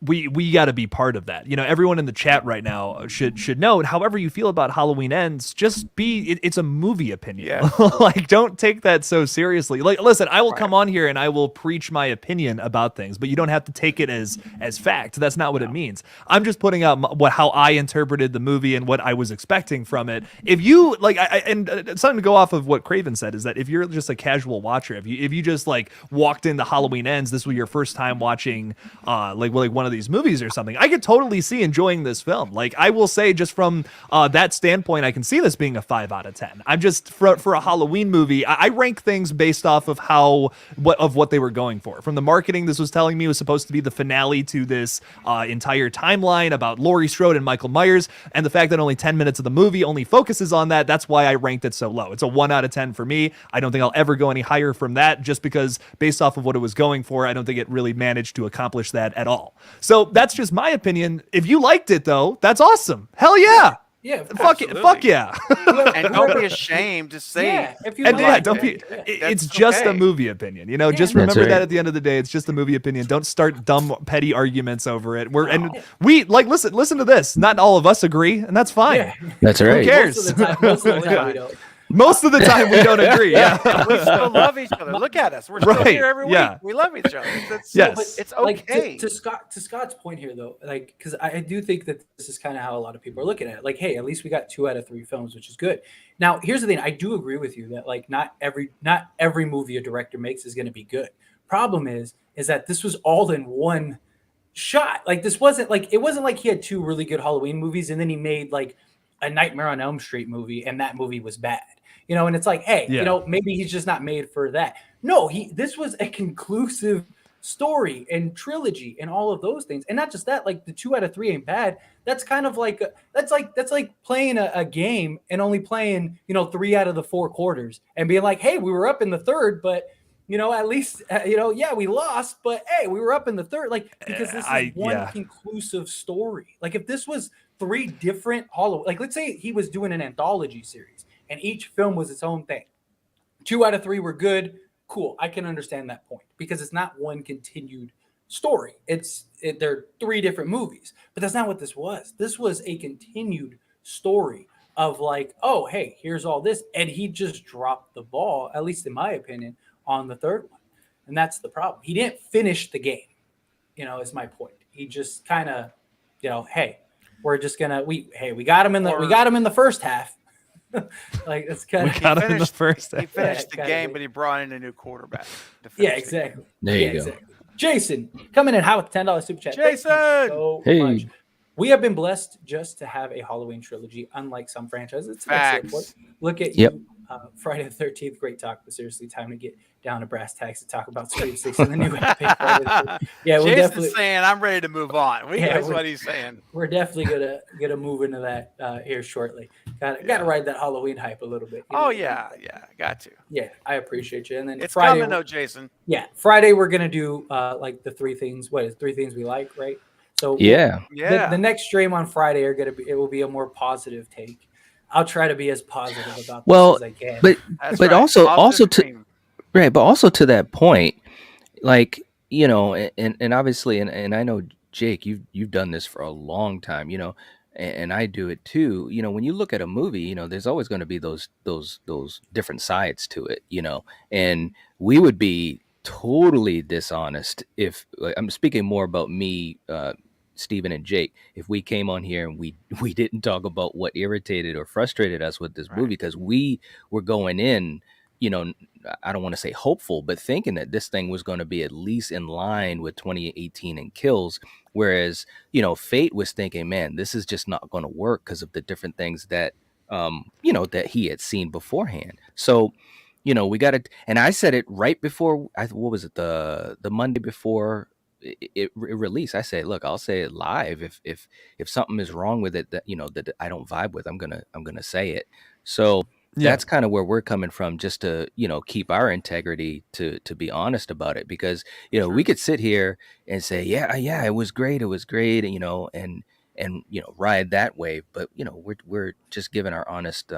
[SPEAKER 3] we got to be part of that. Everyone in the chat right now should note, however you feel about Halloween Ends, just it's a movie opinion.
[SPEAKER 4] Yeah.
[SPEAKER 3] Like, don't take that so seriously. Like, listen, I will come on here and I will preach my opinion about things, but you don't have to take it as fact. That's not what it means. I'm just putting out how I interpreted the movie and what I was expecting from it. If you something to go off of what Craven said is that if you're just a casual watcher, if you just walked into Halloween Ends, this was your first time watching one of these movies or something, I could totally see enjoying this film. Like, I will say, just from that standpoint, I can see this being a 5 out of 10. I'm just for a Halloween movie, I rank things based off of what they were going for. From the marketing, this was telling me it was supposed to be the finale to this entire timeline about Laurie Strode and Michael Myers, and the fact that only 10 minutes of the movie only focuses on that, that's why I ranked it so low. It's a 1 out of 10 for me. I don't think I'll ever go any higher from that, just because based off of what it was going for, I don't think it really managed to accomplish that at all. So that's just my opinion. If you liked it, though, that's awesome. Hell yeah.
[SPEAKER 1] Yeah,
[SPEAKER 3] fuck yeah.
[SPEAKER 4] And don't be ashamed to say.
[SPEAKER 3] Don't be. It's just a movie opinion. Just remember that at the end of the day, it's just a movie opinion. Don't start dumb, petty arguments over it. Listen to this. Not all of us agree, and that's fine.
[SPEAKER 2] That's right.
[SPEAKER 3] Who cares?
[SPEAKER 1] Most of the time we don't.
[SPEAKER 3] Most of the time we don't agree.
[SPEAKER 4] And we
[SPEAKER 3] Yeah.
[SPEAKER 4] still love each other. Look at us. We're still
[SPEAKER 3] Right,
[SPEAKER 4] here every week.
[SPEAKER 3] yeah.
[SPEAKER 4] We love each other. It's,
[SPEAKER 3] Yes.
[SPEAKER 4] it's
[SPEAKER 1] Like
[SPEAKER 4] okay.
[SPEAKER 1] to Scott's point here though, like because I do think that this is kind of how a lot of people are looking at it. Like, hey, at least we got 2 out of 3 films, which is good. Now, here's the thing: I do agree with you that like not every movie a director makes is going to be good. Problem is that this was all in one shot. Like this wasn't like it wasn't like he had 2 really good Halloween movies and then he made like a Nightmare on Elm Street movie and that movie was bad. You know, and it's like, hey,
[SPEAKER 3] Yeah.
[SPEAKER 1] you know, maybe he's just not made for that. No, this was a conclusive story and trilogy and all of those things. And not just that, like the 2 out of 3 ain't bad. That's kind of like that's like playing a game and only playing, you know, 3 out of the 4 quarters and being like, hey, we were up in the third, but you know, at least you know, yeah, we lost, but hey, we were up in the third. Like because this is one conclusive story. Like if this was 3 different Halloween, like let's say he was doing an anthology series and each film was its own thing. 2 out of 3 were good. Cool. I can understand that point because it's not one continued story. They're 3 different movies, but that's not what this was. This was a continued story of like, oh, hey, here's all this. And he just dropped the ball, at least in my opinion, on the third one. And that's the problem. He didn't finish the game, you know, is my point. He just kind of, you know, hey, we're just gonna we got him in the first half. Like it's kind of
[SPEAKER 3] in the first.
[SPEAKER 4] He finished the game, but he brought in a new quarterback.
[SPEAKER 1] Yeah, exactly.
[SPEAKER 2] There you go.
[SPEAKER 1] Exactly. Jason coming in hot with $10 super chat.
[SPEAKER 4] Jason!
[SPEAKER 1] Thank you so
[SPEAKER 2] Hey.
[SPEAKER 1] much. We have been blessed just to have a Halloween trilogy, unlike some franchises. It's an excellent point. Look at
[SPEAKER 2] Yep.
[SPEAKER 1] you, Friday the 13th. Great talk, but seriously, time to get down to brass tacks to talk about Scream 6 and the new epic. Yeah, we're
[SPEAKER 4] Jason's
[SPEAKER 1] definitely
[SPEAKER 4] saying I'm ready to move on. That's what he's saying.
[SPEAKER 1] we're definitely gonna move into that here shortly. Got to ride that Halloween hype a little bit. You know?
[SPEAKER 4] Oh yeah, got to.
[SPEAKER 1] Yeah, I appreciate you. And then
[SPEAKER 4] It's
[SPEAKER 1] Friday,
[SPEAKER 4] coming though, Jason.
[SPEAKER 1] yeah, Friday we're gonna do like the 3 things. What is 3 things we like, right? So
[SPEAKER 2] Yeah.
[SPEAKER 1] the next stream on Friday it will be a more positive take. I'll try to be as positive about this as I can.
[SPEAKER 2] But
[SPEAKER 4] That's
[SPEAKER 2] but
[SPEAKER 4] right.
[SPEAKER 2] also
[SPEAKER 4] Positive
[SPEAKER 2] to
[SPEAKER 4] dream.
[SPEAKER 2] right, but also to that point, like you know, and obviously, and I know Jake, you've done this for a long time, you know, and I do it too. You know, when you look at a movie, you know, there's always going to be those different sides to it, you know, and we would be totally dishonest if like, I'm speaking more about me, Stephen and Jake, if we came on here and we didn't talk about what irritated or frustrated us with this movie because we were going in, you know, I don't want to say hopeful, but thinking that this thing was going to be at least in line with 2018 and Kills, whereas, you know, Fate was thinking, man, this is just not going to work because of the different things that, you know, that he had seen beforehand. So, you know, we got to, and I said it right before, what was it, the Monday before it released. I said, look, I'll say it live if something is wrong with it that, you know, that I don't vibe with, I'm gonna say it. So that's kind of where we're coming from, just to, you know, keep our integrity, to be honest about it, because, you know, we could sit here and say, yeah, it was great, and, you know, and you know, ride that wave, but, you know, we're just giving our honest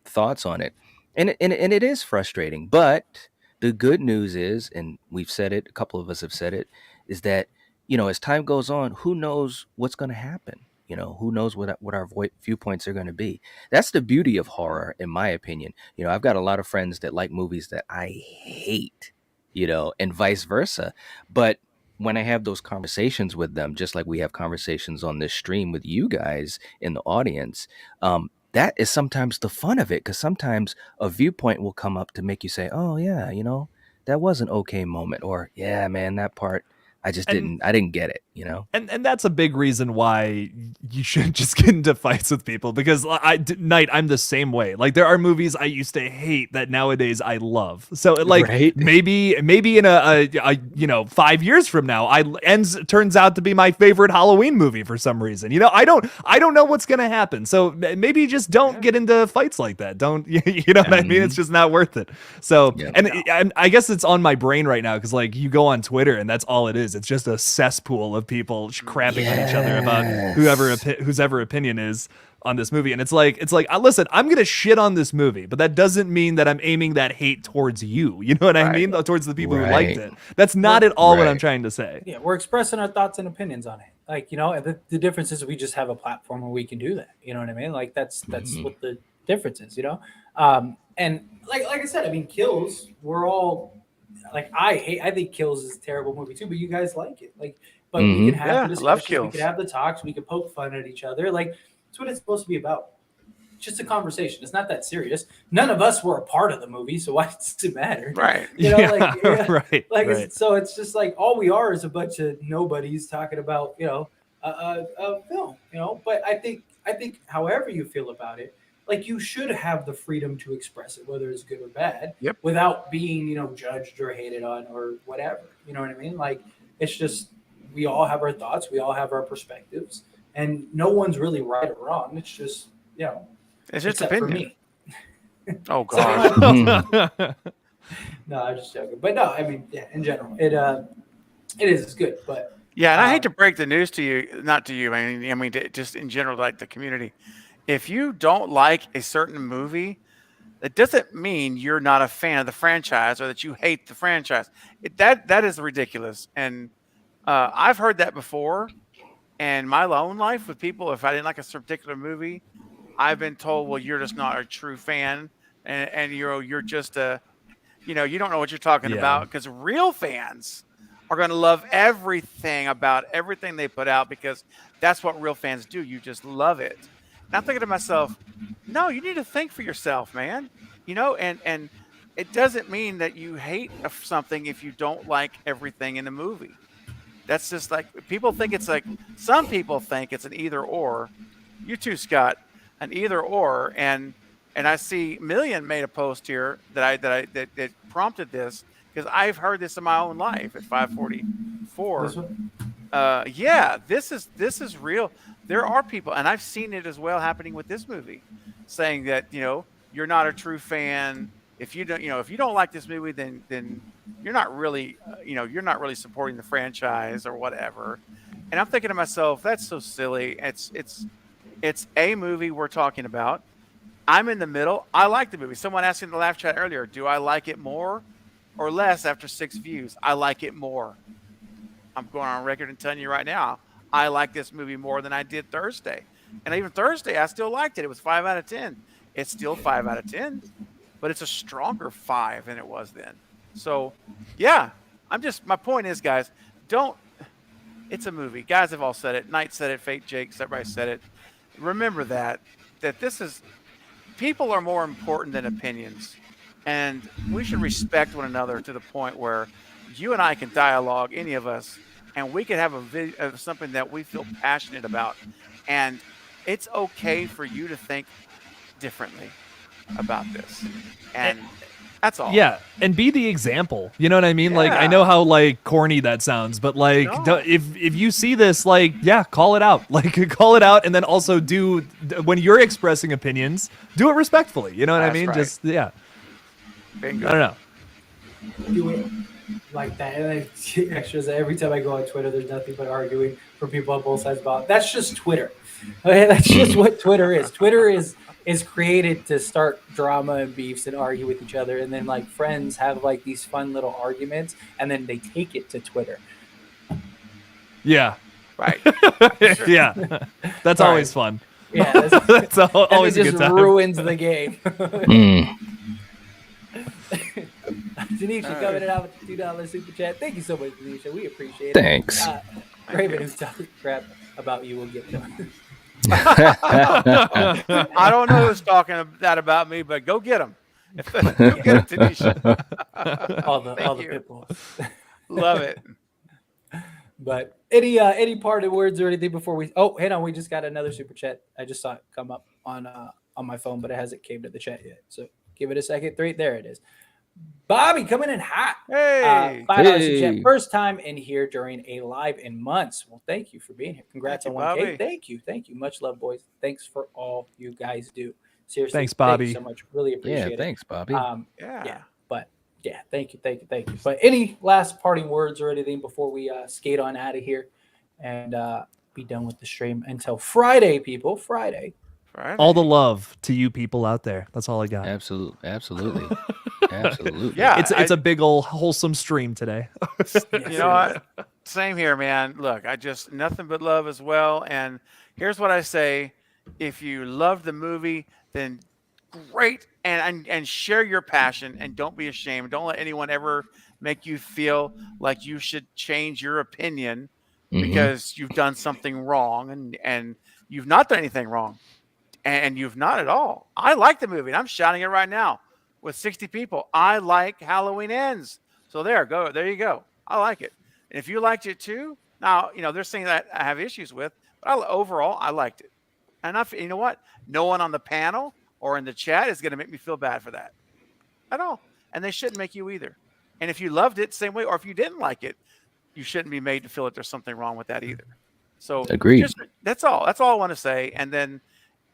[SPEAKER 2] thoughts on it, and it is frustrating. But the good news is, and we've said it, a couple of us have said it, is that, you know, as time goes on, who knows what's going to happen? You know, who knows what our viewpoints are going to be? That's the beauty of horror, in my opinion. You know, I've got a lot of friends that like movies that I hate, you know, and vice versa. But when I have those conversations with them, just like we have conversations on this stream with you guys in the audience, that is sometimes the fun of it, because sometimes a viewpoint will come up to make you say, oh yeah, you know, that was an okay moment, or yeah, man, that part, I didn't get it, you know?
[SPEAKER 3] And that's a big reason why you shouldn't just get into fights with people, because Knight, I'm the same way. Like, there are movies I used to hate that nowadays I love. So like,
[SPEAKER 2] Right?
[SPEAKER 3] maybe in a you know, 5 years from now, turns out to be my favorite Halloween movie for some reason. You know, I don't know what's gonna happen. So maybe just don't get into fights like that. Don't you know what I mean? It's just not worth it. So and I guess it's on my brain right now, because like, you go on Twitter and that's all it is. It's just a cesspool of people crapping on each other about whose opinion is on this movie. And it's like, listen, I'm gonna shit on this movie, but that doesn't mean that I'm aiming that hate towards you. You know what I mean? Towards the people who liked it. That's not at all what I'm trying to say.
[SPEAKER 1] Yeah, we're expressing our thoughts and opinions on it. Like, you know, the difference is we just have a platform where we can do that. You know what I mean? Like that's what the differences, you know. And like I said, I mean, Kills. We're all like I think Kills is a terrible movie too, but you guys like it. Like, but we can
[SPEAKER 2] Hmm.
[SPEAKER 1] have the
[SPEAKER 4] Yeah, love
[SPEAKER 1] discussions, we can
[SPEAKER 4] Kills.
[SPEAKER 1] have the talks, we can poke fun at each other. Like, that's what it's supposed to be about. Just a conversation. It's not that serious. None of us were a part of the movie, so why does it matter?
[SPEAKER 4] Right.
[SPEAKER 1] You know, like
[SPEAKER 3] Yeah, right,
[SPEAKER 1] like
[SPEAKER 3] right.
[SPEAKER 1] so it's just like all we are is a bunch of nobodies talking about a film, you know. But I think however you feel about it, like you should have the freedom to express it, whether it's good or bad,
[SPEAKER 4] Yep.
[SPEAKER 1] without being judged or hated on or whatever. You know what I mean? Like it's just we all have our thoughts, we all have our perspectives, and no one's really right or wrong. It's just
[SPEAKER 4] It's just
[SPEAKER 1] except for
[SPEAKER 4] opinion.
[SPEAKER 1] me.
[SPEAKER 4] Oh
[SPEAKER 1] Except for
[SPEAKER 4] gosh.
[SPEAKER 1] my
[SPEAKER 2] Mhm.
[SPEAKER 1] no, I'm just joking. But no, I mean, yeah, in general, it is good. But
[SPEAKER 4] Yeah, and I hate
[SPEAKER 1] um,
[SPEAKER 4] to break the news to you, not to you. I mean, just in general, like the community. If you don't like a certain movie, that doesn't mean you're not a fan of the franchise or that you hate the franchise. That is ridiculous. And I've heard that before. And my own life with people, if I didn't like a particular movie, I've been told, "Well, you're just not a true fan, and you're just a you don't know what you're talking
[SPEAKER 3] Yeah.
[SPEAKER 4] about because real fans are going to love everything about everything they put out because that's what real fans do. You just love it. And I'm thinking to myself, no, you need to think for yourself, man. And it doesn't mean that you hate something if you don't like everything in the movie. That's just like people think it's like some people think it's an either or. You too, Scott, an either or, and I see Million made a post here that prompted this because I've heard this in my own life at
[SPEAKER 1] this
[SPEAKER 4] 5:44.
[SPEAKER 1] one,
[SPEAKER 4] Yeah, this is real. There are people, and I've seen it as well happening with this movie, saying that you're not a true fan if you don't like this movie, then you're not really supporting the franchise or whatever. And I'm thinking to myself, that's so silly. It's a movie we're talking about. I'm in the middle. I like the movie. Someone asked in the live chat earlier, do I like it more or less after 6 views? I like it more. I'm going on record and telling you right now, I like this movie more than I did Thursday. And even Thursday, I still liked it. It was 5 out of 10. It's still 5 out of 10, but it's a stronger 5 than it was then. So, yeah, my point is, guys, don't, it's a movie. Guys have all said it. Knight said it. Fate Jakes, everybody said it. Remember that this is, people are more important than opinions. And we should respect one another to the point where you and I can dialogue, any of us, and we can have of something that we feel passionate about. And it's okay for you to think differently about this. And that's all.
[SPEAKER 3] Yeah, and be the example. You know what I mean? Like, I
[SPEAKER 4] Yeah.
[SPEAKER 3] know how like corny that sounds, but like,
[SPEAKER 4] No.
[SPEAKER 3] if you see this, like, yeah, call it out. Like, call it out, and then also when you're expressing opinions, do it respectfully. You know what I
[SPEAKER 4] That's
[SPEAKER 3] mean?
[SPEAKER 4] right.
[SPEAKER 3] Just I
[SPEAKER 4] Bingo.
[SPEAKER 3] don't know.
[SPEAKER 1] do it like that. And like extras every time I go on Twitter, there's nothing but arguing for people on both sides about. That's just Twitter. Okay, that's just what Twitter is. Twitter is created to start drama and beefs and argue with each other, and then like friends have like these fun little arguments, and then they take it to Twitter.
[SPEAKER 3] Yeah,
[SPEAKER 4] Right.
[SPEAKER 3] yeah, that's
[SPEAKER 1] All
[SPEAKER 3] always
[SPEAKER 1] right.
[SPEAKER 3] fun.
[SPEAKER 1] Yeah,
[SPEAKER 3] That's always a
[SPEAKER 1] just
[SPEAKER 3] good time.
[SPEAKER 1] ruins the game.
[SPEAKER 2] Mm.
[SPEAKER 1] Tanisha coming in out with the $2 super chat. Thank you so much, Tanisha. We appreciate it.
[SPEAKER 2] Thanks.
[SPEAKER 1] Raven, who's talking crap about you, will get them.
[SPEAKER 4] I don't know who's talking that about me, but go get them. Go get them, Tanisha.
[SPEAKER 1] all the
[SPEAKER 4] Thank you.
[SPEAKER 1] pit bulls.
[SPEAKER 4] Love it.
[SPEAKER 1] But any parting words or anything before we? Oh, hang on, we just got another super chat. I just saw it come up on my phone, but it hasn't came to the chat yet. So give it a second. There it is. Bobby coming in hot.
[SPEAKER 4] Hey.
[SPEAKER 1] $5 super chat.
[SPEAKER 2] Hey.
[SPEAKER 1] First time in here during a live in months. Well, thank you for being here. Congrats
[SPEAKER 4] Thank
[SPEAKER 1] on
[SPEAKER 4] you,
[SPEAKER 1] 1K.
[SPEAKER 4] Bobby.
[SPEAKER 1] Thank you. Much love, boys. Thanks for all you guys do. Seriously,
[SPEAKER 3] Thanks,
[SPEAKER 1] Thank
[SPEAKER 3] Bobby.
[SPEAKER 1] you so much. Really appreciate
[SPEAKER 2] Yeah,
[SPEAKER 1] it.
[SPEAKER 2] thanks, Bobby.
[SPEAKER 1] Yeah, but yeah, thank you. But any last parting words or anything before we skate on out of here and be done with the stream until Friday, people. Friday.
[SPEAKER 4] Friday.
[SPEAKER 3] All the love to you people out there. That's all I got.
[SPEAKER 2] Absolutely. Absolutely.
[SPEAKER 4] Yeah.
[SPEAKER 3] It's a big old wholesome stream today.
[SPEAKER 4] You know what? Same here, man. Look, I just nothing but love as well. And here's what I say: if you love the movie, then great, and share your passion, and don't be ashamed. Don't let anyone ever make you feel like you should change your opinion
[SPEAKER 2] Hmm.
[SPEAKER 4] because you've done something wrong, and you've not done anything wrong, and you've not at all. I like the movie, and I'm shouting it right now with 60 people. I like Halloween Ends. So there you go. I like it. And if you liked it too, now there's things that I have issues with, but overall I liked it. And you know what? No one on the panel or in the chat is going to make me feel bad for that at all, and they shouldn't make you either. And if you loved it, same way, or if you didn't like it, you shouldn't be made to feel that there's something wrong with that either. So
[SPEAKER 2] Agreed.
[SPEAKER 4] just that's all. That's all I want to say. And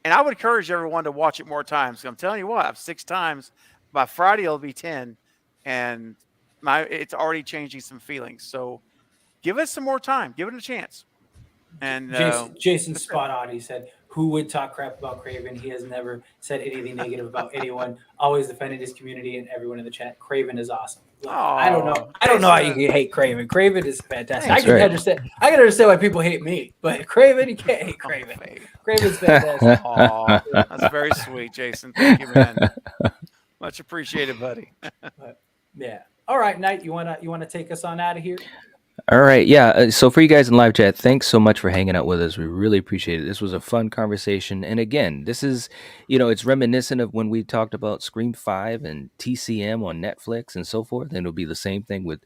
[SPEAKER 4] I would encourage everyone to watch it more times. I'm telling you what, I've 6 times. By Friday, it'll be 10, and it's already changing some feelings. So give it some more time. Give it a chance. And
[SPEAKER 1] Jason's spot on. He said, "Who would talk crap about Craven? He has never said anything negative about anyone. Always defended his community and everyone in the chat. Craven is awesome." Look, I don't know. I don't know how you can hate Craven. Craven is fantastic.
[SPEAKER 2] That's
[SPEAKER 1] I can
[SPEAKER 2] right.
[SPEAKER 1] understand. I can understand why people hate me, but Craven, you can't hate Craven. Craven's fantastic.
[SPEAKER 4] Aw, that's very sweet, Jason. Thank you, man. Much appreciated, buddy.
[SPEAKER 1] But, yeah. All right, Knight. You wanna take us on out of here?
[SPEAKER 2] All right. Yeah. So for you guys in live chat, thanks so much for hanging out with us. We really appreciate it. This was a fun conversation. And again, this is, it's reminiscent of when we talked about Scream 5 and TCM on Netflix and so forth. And it'll be the same thing with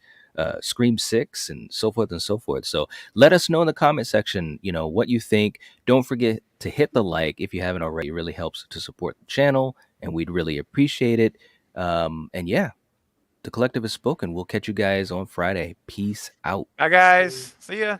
[SPEAKER 2] Scream 6 and so forth and so forth. So let us know in the comment section, what you think. Don't forget to hit the like if you haven't already. It really helps to support the channel, and we'd really appreciate it. And yeah. The collective has spoken. We'll catch you guys on Friday. Peace out.
[SPEAKER 4] Bye, guys. See ya.